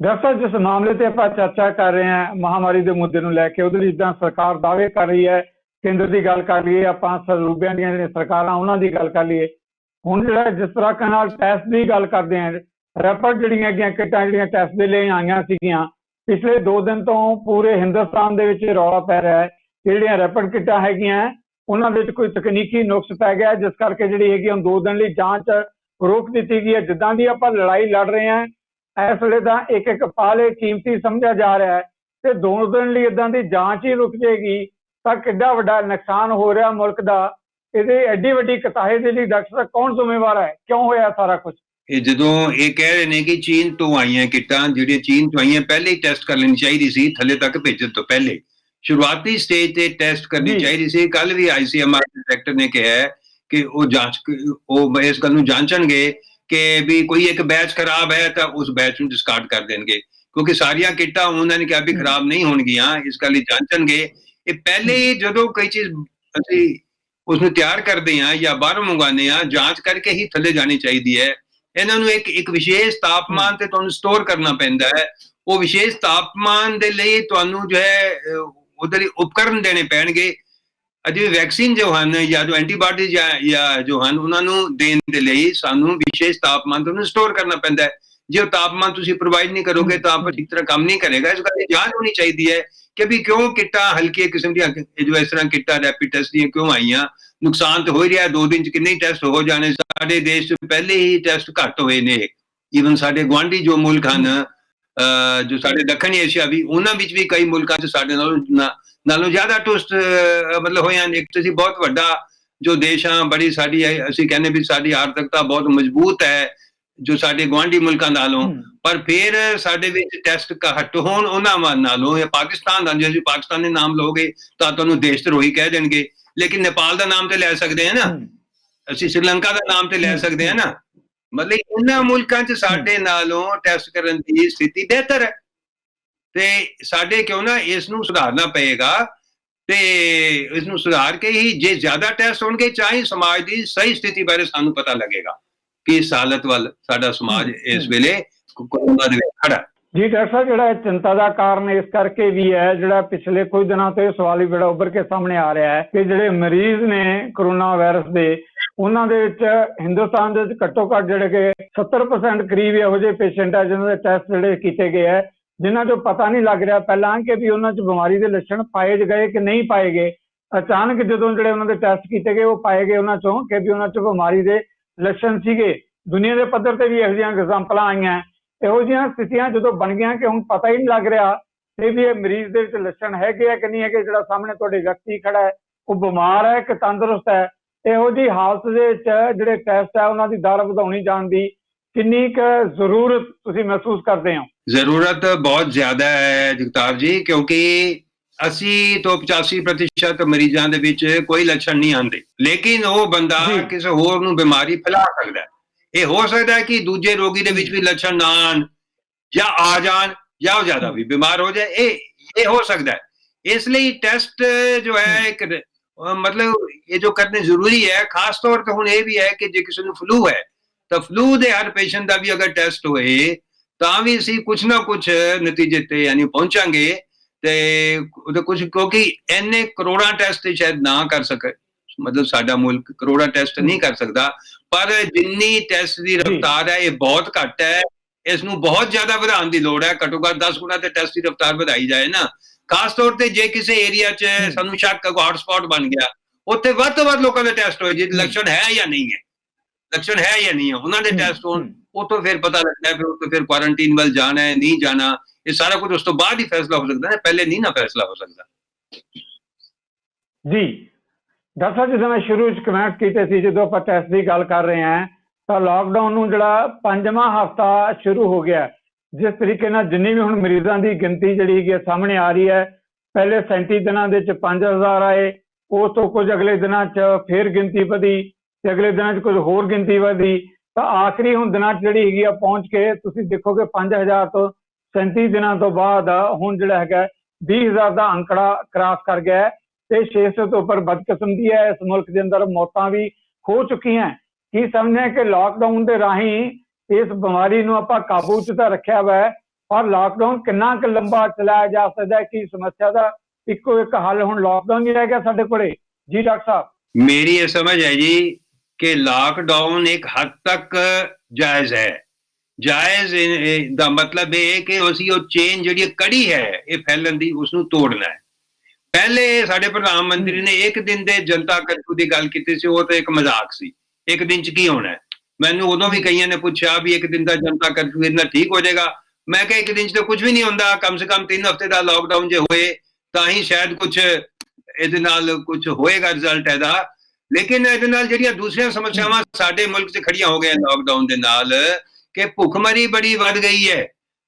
ਦਰਅਸਲ ਜਿਸ ਮਾਮਲੇ ਤੇ ਆਪਾਂ ਚਰਚਾ ਕਰ ਰਹੇ ਹਾਂ, ਮਹਾਮਾਰੀ ਦੇ ਮੁੱਦੇ ਨੂੰ ਲੈ ਕੇ, ਉਹਦੇ ਲਈ ਜਿੱਦਾਂ ਸਰਕਾਰ ਦਾਅਵੇ ਕਰ ਰਹੀ ਹੈ, ਕੇਂਦਰ ਦੀ ਗੱਲ ਕਰ ਲਈਏ, ਆਪਾਂ ਸੂਬਿਆਂ ਦੀਆਂ ਜਿਹੜੀਆਂ ਸਰਕਾਰਾਂ ਉਹਨਾਂ ਦੀ ਗੱਲ ਕਰ ਲਈਏ, ਹੁਣ ਜਿਹੜਾ ਜਿਸ ਤਰ੍ਹਾਂ ਨਾਲ ਟੈਸਟ ਦੀ ਗੱਲ ਕਰਦੇ ਹਾਂ, ਰੈਪਿਡ ਜਿਹੜੀਆਂ ਹੈਗੀਆਂ ਕਿੱਟਾਂ ਜਿਹੜੀਆਂ ਟੈਸਟ ਦੇ ਲਈ ਆਈਆਂ ਸੀਗੀਆਂ, ਪਿਛਲੇ 2 ਦਿਨ ਤੋਂ ਪੂਰੇ ਹਿੰਦੁਸਤਾਨ ਦੇ ਵਿੱਚ ਰੌਲਾ ਪੈ ਰਿਹਾ ਹੈ ਕਿ ਜਿਹੜੀਆਂ ਰੈਪਿਡ ਕਿੱਟਾਂ ਹੈਗੀਆਂ ਉਹਨਾਂ ਵਿੱਚ ਕੋਈ ਤਕਨੀਕੀ ਨੁਕਸ ਪੈ ਗਿਆ, ਜਿਸ ਕਰਕੇ ਜਿਹੜੀ ਹੈਗੀ ਹੁਣ 2 ਦਿਨ ਲਈ ਜਾਂਚ ਰੋਕ ਦਿੱਤੀ ਗਈ ਹੈ। ਜਿੱਦਾਂ ਦੀ ਆਪਾਂ ਲੜਾਈ ਲੜ ਰਹੇ ਹਾਂ ਇਸ ਵੇਲੇ ਤਾਂ ਇੱਕ ਪਾਲੇ ਕੀਮਤੀ ਸਮਝਿਆ ਜਾ ਰਿਹਾ ਹੈ ਤੇ 2 ਦਿਨ ਲਈ ਇਦਾਂ ਦੀ ਜਾਂਚ ਹੀ ਰੁਕ ਜਾਏਗੀ ਤਾਂ ਕਿੱਡਾ ਵੱਡਾ ਨੁਕਸਾਨ ਹੋ ਰਿਹਾ ਮੁਲਕ ਦਾ। ਇਹਦੇ ਐਡੀ ਵੱਡੀ ਕਤਾਹੇ ਦੇ ਲਈ ਡਾਕਟਰ ਸਾਹਿਬ ਕੌਣ ਜ਼ਿੰਮੇਵਾਰ ਹੈ, ਕਿਉਂ ਹੋਇਆ ਸਾਰਾ ਕੁਝ? ਇਹ ਜਦੋਂ ਇਹ ਕਹਿ ਰਹੇ ਨੇ ਕਿ ਚੀਨ ਤੋਂ ਆਈਆਂ ਕਿੱਟਾਂ, ਜਿਹੜੀਆਂ ਚੀਨ ਤੋਂ ਆਈਆਂ ਪਹਿਲੇ ਹੀ ਟੈਸਟ ਕਰ ਲੈਣੀ ਚਾਹੀਦੀ ਸੀ, ਥੱਲੇ ਤੱਕ ਭੇਜਣ ਤੋਂ ਪਹਿਲੇ ਸ਼ੁਰੂਆਤੀ ਸਟੇਜ ਤੇ ਟੈਸਟ ਕਰਨੀ ਚਾਹੀਦੀ ਸੀ। ਕੱਲ ਵੀ ICMR ਡਾਇਰੈਕਟਰ ਨੇ ਕਿਹਾ ਕਿ ਉਹ ਇਸ ਗੱਲ ਨੂੰ ਜਾਂਚਣਗੇ ਕਿ ਵੀ ਕੋਈ ਇੱਕ ਬੈਚ ਖਰਾਬ ਹੈ ਤਾਂ ਉਸ ਬੈਚ ਨੂੰ ਡਿਸਕਾਰਡ ਕਰ ਦੇਣਗੇ, ਕਿਉਂਕਿ ਸਾਰੀਆਂ ਕਿੱਟਾਂ ਉਹਨਾਂ ਨੇ ਕਿਹਾ ਵੀ ਖਰਾਬ ਨਹੀਂ ਹੋਣਗੀਆਂ, ਇਸ ਗੱਲ ਲਈ ਜਾਂਚਣਗੇ। ਇਹ ਪਹਿਲੇ ਹੀ ਜਦੋਂ ਕੋਈ ਚੀਜ਼ ਅਸੀਂ ਉਸਨੂੰ ਤਿਆਰ ਕਰਦੇ ਹਾਂ ਜਾਂ ਬਾਹਰੋਂ ਮੰਗਵਾਉਂਦੇ ਹਾਂ, ਜਾਂਚ ਕਰਕੇ ਹੀ ਥੱਲੇ ਜਾਣੀ ਚਾਹੀਦੀ ਹੈ। ਇਹਨਾਂ ਨੂੰ ਇੱਕ ਵਿਸ਼ੇਸ਼ ਤਾਪਮਾਨ ਤੇ ਤੁਹਾਨੂੰ ਸਟੋਰ ਕਰਨਾ ਪੈਂਦਾ ਹੈ। ਉਹ ਵਿਸ਼ੇਸ਼ ਤਾਪਮਾਨ ਦੇ ਲਈ ਤੁਹਾਨੂੰ ਜੋ ਹੈ ਉਹਦੇ ਲਈ ਉਪਕਰਨ ਦੇਣੇ ਪੈਣਗੇ। ਅਜੇ ਵੈਕਸੀਨ ਜੋ ਹਨ ਜਾਂ ਜੋ ਐਂਟੀਬਾਡੀ ਜਾਂ ਜੋ ਹਨ ਉਹਨਾਂ ਨੂੰ ਦੇਣ ਦੇ ਲਈ ਸਾਨੂੰ ਵਿਸ਼ੇਸ਼ ਤਾਪਮਾਨ ਤੇ ਉਹਨੂੰ ਸਟੋਰ ਕਰਨਾ ਪੈਂਦਾ ਹੈ। ਜੇ ਉਹ ਤਾਪਮਾਨ ਤੁਸੀਂ ਪ੍ਰੋਵਾਈਡ ਨਹੀਂ ਕਰੋਗੇ ਤਾਂ ਆਪ ਠੀਕ ਤਰ੍ਹਾਂ ਕੰਮ ਨਹੀਂ ਕਰੇਗਾ। ਇਸ ਕਰਕੇ ਜਾਂਚ ਹੋਣੀ ਚਾਹੀਦੀ ਹੈ ਕਿ ਵੀ ਕਿਉਂ ਕਿੱਟਾਂ ਹਲਕੀ ਕਿਸਮ ਦੀਆਂ ਜੋ ਇਸ ਤਰ੍ਹਾਂ ਕਿੱਟਾਂ ਰੈਪਿਡ ਟੈਸਟ ਦੀਆਂ ਕਿਉਂ ਆਈਆਂ। ਨੁਕਸਾਨ ਤਾਂ ਹੋ ਹੀ ਰਿਹਾ, 2 ਦਿਨ 'ਚ ਕਿੰਨੇ ਟੈਸਟ ਹੋ ਜਾਣੇ। ਸਾਡੇ ਦੇਸ਼ 'ਚ ਪਹਿਲੇ ਹੀ ਟੈਸਟ ਘੱਟ ਹੋਏ ਨੇ। ਈਵਨ ਸਾਡੇ ਗੁਆਂਢੀ ਜੋ ਮੁਲਕ ਹਨ, ਜੋ ਸਾਡੇ ਦੱਖਣੀ ਏਸ਼ੀਆ ਵੀ, ਉਹਨਾਂ ਵਿੱਚ ਵੀ ਕਈ ਮੁਲਕਾਂ 'ਚ ਸਾਡੇ ਨਾਲੋਂ ਜ਼ਿਆਦਾ ਟੈਸਟ ਮਤਲਬ ਹੋਏ ਹਨ। ਇੱਕ ਤੁਸੀਂ ਬਹੁਤ ਵੱਡਾ ਜੋ ਦੇਸ਼ ਹਾਂ, ਬੜੀ ਸਾਡੀ ਅਸੀਂ ਕਹਿੰਦੇ ਵੀ ਸਾਡੀ ਆਰਥਿਕਤਾ ਬਹੁਤ ਮਜ਼ਬੂਤ ਹੈ ਜੋ ਸਾਡੇ ਗੁਆਂਢੀ ਮੁਲਕਾਂ ਨਾਲੋਂ, ਪਰ ਫਿਰ ਸਾਡੇ ਵਿੱਚ ਟੈਸਟ ਘੱਟ ਹੋਣ ਉਹਨਾਂ ਨਾਲੋਂ। ਜਾਂ ਪਾਕਿਸਤਾਨ ਦਾ, ਜੇ ਤੁਸੀਂ ਪਾਕਿਸਤਾਨ ਦੇ ਨਾਮ ਲਓਗੇ ਤਾਂ ਤੁਹਾਨੂੰ ਦੇਸ਼ ਧਰੋਹੀ ਕਹਿ ਦੇਣਗੇ, ਲੇਕਿਨ ਨੇਪਾਲ ਦਾ ਨਾਮ ਤੇ ਲੈ ਸਕਦੇ ਹਾਂ ਨਾ, ਅਸੀਂ ਸ੍ਰੀਲੰਕਾ ਦਾ ਨਾਮ ਤੇ ਲੈ ਸਕਦੇ ਹਾਂ ਨਾ। ਮਤਲਬ ਇਹਨਾਂ ਮੁਲਕਾਂ 'ਚ ਸਾਡੇ ਨਾਲੋਂ ਟੈਸਟ ਕਰਨ ਦੀ ਸਥਿਤੀ ਬਿਹਤਰ ਹੈ ਤੇ ਸਾਡੇ ਕਿਉਂ ਨਾ ਇਸ ਨੂੰ ਸੁਧਾਰਨਾ ਪਏਗਾ। ਤੇ ਇਸ ਨੂੰ ਸੁਧਾਰ ਕੇ ਹੀ ਜੇ ਜ਼ਿਆਦਾ ਟੈਸਟ ਹੋਣਗੇ, ਚਾਹੇ ਸਮਾਜ ਦੀ ਸਹੀ ਸਥਿਤੀ ਬਾਰੇ ਸਾਨੂੰ ਪਤਾ ਲੱਗੇਗਾ ਕਿ ਇਸ ਹਾਲਤ ਵੱਲ ਸਾਡਾ ਸਮਾਜ ਇਸ ਵੇਲੇ ਕੋਰੋਨਾ ਦੇ ਵਿੱਚ ਖੜਾ। ਜੀ ਡਾਕਟਰ ਸਾਹਿਬ, ਜਿਹੜਾ ਇਹ ਚਿੰਤਾ ਦਾ ਕਾਰਨ ਇਸ ਕਰਕੇ ਵੀ ਹੈ, ਜਿਹੜਾ ਪਿਛਲੇ ਕੁਝ ਦਿਨਾਂ ਤੋਂ ਇਹ ਸਵਾਲ ਵੀ ਬੜਾ ਉੱਭਰ ਕੇ ਸਾਹਮਣੇ ਆ ਰਿਹਾ ਹੈ ਕਿ ਜਿਹੜੇ ਮਰੀਜ਼ ਨੇ ਕਰੋਨਾ ਵਾਇਰਸ ਦੇ, ਉਹਨਾਂ ਦੇ ਵਿੱਚ ਹਿੰਦੁਸਤਾਨ ਦੇ ਵਿੱਚ ਘੱਟੋ ਘੱਟ ਜਿਹੜੇ ਕਿ 70% ਕਰੀਬ ਇਹੋ ਜਿਹੇ ਪੇਸ਼ੈਂਟ ਹੈ ਜਿਨ੍ਹਾਂ ਦੇ ਟੈਸਟ ਜਿਹੜੇ ਕੀਤੇ ਗਏ ਹੈ, ਜਿਨ੍ਹਾਂ 'ਚੋਂ ਪਤਾ ਨਹੀਂ ਲੱਗ ਰਿਹਾ ਪਹਿਲਾਂ ਕਿ ਵੀ ਉਹਨਾਂ 'ਚ ਬਿਮਾਰੀ ਦੇ ਲੱਛਣ ਪਾਏ ਗਏ ਕਿ ਨਹੀਂ ਪਾਏ ਗਏ। ਅਚਾਨਕ ਜਦੋਂ ਜਿਹੜੇ ਉਹਨਾਂ ਦੇ ਟੈਸਟ ਕੀਤੇ ਗਏ ਉਹ ਪਾਏ ਗਏ ਉਹਨਾਂ 'ਚੋਂ ਕਿ ਵੀ ਉਹਨਾਂ 'ਚ ਬਿਮਾਰੀ ਦੇ ਲੱਛਣ ਸੀਗੇ। ਦੁਨੀਆ ਦੇ ਪੱਧਰ ਤੇ ਵੀ ਇਹੋ ਜਿਹੀਆਂ ਐਗਜ਼ਾਮਪਲਾਂ ਆਈਆਂ। ਇਹੋ ਜਿਹੀਆਂ ਸਥਿਤੀਆਂ ਜਦੋਂ ਬਣ ਗਈਆਂ ਕਿ ਹੁਣ ਪਤਾ ਹੀ ਨਹੀਂ ਲੱਗ ਰਿਹਾ ਕਿ ਵੀ ਇਹ ਮਰੀਜ਼ ਦੇ ਵਿੱਚ ਲੱਛਣ ਹੈਗੇ ਆ ਕਿ ਨਹੀਂ ਹੈਗੇ, ਜਿਹੜਾ ਸਾਹਮਣੇ ਤੁਹਾਡੇ ਵਿਅਕਤੀ ਖੜਾ ਹੈ ਉਹ ਬਿਮਾਰ ਹੈ ਕਿ ਤੰਦਰੁਸਤ ਹੈ, ਇਹੋ ਜਿਹੀ ਹਾਲਤ ਦੇ ਵਿੱਚ ਜਿਹੜੇ ਟੈਸਟ ਹੈ ਉਹਨਾਂ ਦੀ ਦਰ ਵਧਾਉਣੀ ਜਾਣ ਦੀ ਕਿੰਨੀ ਕੁ ਜ਼ਰੂਰਤ ਤੁਸੀਂ ਮਹਿਸੂਸ ਕਰਦੇ ਹੋ? ਜ਼ਰੂਰਤ ਬਹੁਤ ਜ਼ਿਆਦਾ ਹੈ ਜਗਤਾਰ ਜੀ, ਕਿਉਂਕਿ 80 ਤੋਂ 85% ਮਰੀਜ਼ਾਂ ਦੇ ਵਿੱਚ ਕੋਈ ਲੱਛਣ ਨਹੀਂ ਆਉਂਦੇ, ਲੇਕਿਨ ਉਹ ਬੰਦਾ ਕਿਸੇ ਹੋਰ ਨੂੰ ਬਿਮਾਰੀ ਫੈਲਾ ਸਕਦਾ ਹੈ। ਇਹ ਹੋ ਸਕਦਾ ਹੈ ਕਿ ਦੂਜੇ ਰੋਗੀ ਦੇ ਵਿੱਚ ਵੀ ਲੱਛਣ ਨਾ ਆਉਣ ਜਾਂ ਆ ਜਾਣ ਜਾਂ ਉਹ ਜ਼ਿਆਦਾ ਵੀ ਬਿਮਾਰ ਹੋ ਜਾਏ, ਇਹ ਹੋ ਸਕਦਾ ਹੈ। ਇਸ ਲਈ ਟੈਸਟ ਜੋ ਹੈ ਇੱਕ ਮਤਲਬ ਇਹ ਜੋ ਕਰਨੇ ਜ਼ਰੂਰੀ ਹੈ। ਖਾਸ ਤੌਰ ਤੇ ਹੁਣ ਇਹ ਵੀ ਹੈ ਕਿ ਜੇ ਕਿਸੇ ਨੂੰ ਫਲੂ ਹੈ ਤਾਂ ਫਲੂ ਦੇ ਹਰ ਪੇਸ਼ੈਂਟ ਦਾ ਵੀ ਅਗਰ ਟੈਸਟ ਹੋਏ ਤਾਂ ਵੀ ਅਸੀਂ ਕੁਛ ਨਾ ਕੁਛ ਨਤੀਜੇ ਤੇ ਯਾਨੀ ਪਹੁੰਚਾਂਗੇ। ਤੇ ਉਹਦੇ ਕੁਝ, ਕਿਉਂਕਿ ਇੰਨੇ ਕਰੋੜਾਂ ਟੈਸਟ ਸ਼ਾਇਦ ਨਾ ਕਰ ਸਕੇ, ਮਤਲਬ ਸਾਡਾ ਮੁਲਕ ਕਰੋੜਾਂ ਟੈਸਟ ਨਹੀਂ ਕਰ ਸਕਦਾ, ਪਰ ਜਿੰਨੀ ਟੈਸਟ ਦੀ ਰਫ਼ਤਾਰ ਹੈ ਇਹ ਬਹੁਤ ਘੱਟ ਹੈ। ਇਸ ਨੂੰ ਬਹੁਤ ਜ਼ਿਆਦਾ ਵਧਾਉਣ ਦੀ ਲੋੜ ਹੈ। ਘੱਟੋ ਘੱਟ 10 ਗੁਣਾ ਤੇ ਟੈਸਟ ਦੀ ਰਫ਼ਤਾਰ ਵਧਾਈ ਜਾਏ ਨਾ। ਖਾਸ ਤੌਰ ਤੇ ਜੇ ਕਿਸੇ ਏਰੀਆ 'ਚ ਸਾਨੂੰ ਸ਼ੱਕ ਹੌਟ ਸਪੌਟ ਬਣ ਗਿਆ, ਉੱਥੇ ਵੱਧ ਤੋਂ ਵੱਧ ਲੋਕਾਂ ਦੇ ਟੈਸਟ ਹੋਏ, ਜੇ ਲੱਛਣ ਹੈ ਜਾਂ ਨਹੀਂ ਹੈ, ਲੱਛਣ ਹੈ ਜਾਂ ਨਹੀਂ ਹੈ, ਉਹਨਾਂ ਦੇ ਟੈਸਟ ਹੋਣ। ਉੱਥੋਂ ਫਿਰ ਪਤਾ ਲੱਗਦਾ ਹੈ, ਫਿਰ ਉੱਥੇ ਫਿਰ ਕੁਆਰੰਟੀਨ ਵੱਲ ਜਾਣਾ ਹੈ ਨਹੀਂ ਜਾਣਾ, ਇਹ ਸਾਰਾ ਕੁਝ ਉਸ ਤੋਂ ਬਾਅਦ ਹੀ ਫੈਸਲਾ ਹੋ ਸਕਦਾ ਹੈ, ਪਹਿਲੇ ਨਹੀਂ ਨਾ ਫੈਸਲਾ ਹੋ ਸਕਦਾ। ਜੀ ਡਾਕਟਰ ਸਾਹਿਬ, ਜਿਵੇਂ ਮੈਂ ਸ਼ੁਰੂ ਵਿੱਚ ਕਮੈਂਟ ਕੀਤੇ ਸੀ, ਜਦੋਂ ਆਪਾਂ ਟੈਸਟ ਦੀ ਗੱਲ ਕਰ ਰਹੇ ਹਾਂ ਤਾਂ ਲਾਕਡਾਊਨ ਨੂੰ ਜਿਹੜਾ 5ਵਾਂ ਹਫ਼ਤਾ ਸ਼ੁਰੂ ਹੋ ਗਿਆ, ਜਿਸ ਤਰੀਕੇ ਨਾਲ ਜਿੰਨੀ ਵੀ ਹੁਣ ਮਰੀਜ਼ਾਂ ਦੀ ਗਿਣਤੀ ਜਿਹੜੀ ਹੈਗੀ ਸਾਹਮਣੇ ਆ ਰਹੀ ਹੈ, ਪਹਿਲੇ 37 ਦਿਨਾਂ ਦੇ ਵਿੱਚ 5000 ਆਏ, ਉਸ ਤੋਂ ਕੁਝ ਅਗਲੇ ਦਿਨਾਂ 'ਚ ਫਿਰ ਗਿਣਤੀ ਵਧੀ ਤੇ ਅਗਲੇ ਦਿਨਾਂ 'ਚ ਕੁਝ ਹੋਰ ਗਿਣਤੀ ਵਧੀ, ਤਾਂ ਆਖਰੀ ਹੁਣ ਦਿਨਾਂ 'ਚ ਜਿਹੜੀ ਹੈਗੀ ਆ ਪਹੁੰਚ ਕੇ ਤੁਸੀਂ ਦੇਖੋਗੇ 5000 ਤੋਂ 37 ਦਿਨਾਂ ਤੋਂ ਬਾਅਦ ਹੁਣ ਜਿਹੜਾ ਹੈਗਾ 20000 ਦਾ ਅੰਕੜਾ ਕ੍ਰਾਸ ਕਰ ਗਿਆ ਤੇ 600 ਤੋਂ ਉੱਪਰ ਬਦਕਿਸਮਤੀ ਹੈ ਇਸ ਮੁਲਕ ਦੇ ਅੰਦਰ ਮੌਤਾਂ ਵੀ ਹੋ ਚੁੱਕੀਆਂ। ਕੀ ਸਮਝਦੇ ਕਿ ਲਾਕਡਾਊਨ ਦੇ ਰਾਹੀਂ ਇਸ ਬਿਮਾਰੀ ਨੂੰ ਆਪਾਂ ਕਾਬੂ 'ਚ ਤਾਂ ਰੱਖਿਆ ਵਾ, ਪਰ ਲਾਕਡਾਊਨ ਕਿੰਨਾ ਕੁ ਲੰਬਾ ਚਲਾਇਆ ਜਾ ਸਕਦਾ ਹੈ? ਕਿ ਸਮੱਸਿਆ ਦਾ ਇੱਕੋ ਇੱਕ ਹੱਲ ਹੁਣ ਲਾਕਡਾਊਨ ਹੀ ਰਹਿ ਗਿਆ ਸਾਡੇ ਕੋਲੇ? ਜੀ ਡਾਕਟਰ ਸਾਹਿਬ, ਮੇਰੀ ਇਹ ਸਮਝ ਹੈ ਜੀ ਕਿ ਲਾਕਡਾਊਨ ਇੱਕ ਹੱਦ ਤੱਕ ਜਾਇਜ਼ ਹੈ। ਜਾਇਜ਼ ਦਾ ਮਤਲਬ ਇਹ ਕਿ ਅਸੀਂ ਉਹ ਚੇਨ ਜਿਹੜੀ ਕੜੀ ਹੈ ਇਹ ਫੈਲਣ ਦੀ, ਉਸ ਨੂੰ ਤੋੜਨਾ ਹੈ। ਪਹਿਲੇ ਸਾਡੇ ਪ੍ਰਧਾਨ ਮੰਤਰੀ ਨੇ ਇੱਕ ਦਿਨ ਦੇ ਜਨਤਾ ਕਰਫਿਊ ਦੀ ਗੱਲ ਕੀਤੀ ਸੀ, ਉਹ ਤਾਂ ਇੱਕ ਮਜ਼ਾਕ ਸੀ। ਇੱਕ ਦਿਨ 'ਚ ਕੀ ਹੋਣਾ? ਮੈਨੂੰ ਉਦੋਂ ਵੀ ਕਈਆਂ ਨੇ ਪੁੱਛਿਆ ਵੀ ਇੱਕ ਦਿਨ ਦਾ ਜਨਤਾ ਕਰਫਿਊ ਇੰਨਾ ਠੀਕ ਹੋ ਜਾਏਗਾ? ਮੈਂ ਕਿਹਾ ਇੱਕ ਦਿਨ 'ਚ ਤਾਂ ਕੁਝ ਵੀ ਨਹੀਂ ਹੁੰਦਾ, ਕਮ ਸੇ ਕਮ 3 ਹਫ਼ਤੇ ਦਾ ਲਾਕਡਾਊਨ ਜੇ ਹੋਏ ਤਾਂ ਹੀ ਸ਼ਾਇਦ ਕੁਝ ਇਹਦੇ ਨਾਲ ਕੁਝ ਹੋਏਗਾ ਰਿਜ਼ਲਟ ਇਹਦਾ। ਲੇਕਿਨ ਇਹਦੇ ਨਾਲ ਜਿਹੜੀਆਂ ਦੂਸਰੀਆਂ ਸਮੱਸਿਆਵਾਂ ਸਾਡੇ ਮੁਲਕ 'ਚ ਖੜੀਆਂ ਹੋ ਗਈਆਂ ਲਾਕਡਾਊਨ ਦੇ ਨਾਲ, ਕਿ ਭੁੱਖਮਰੀ ਬੜੀ ਵੱਧ ਗਈ ਹੈ,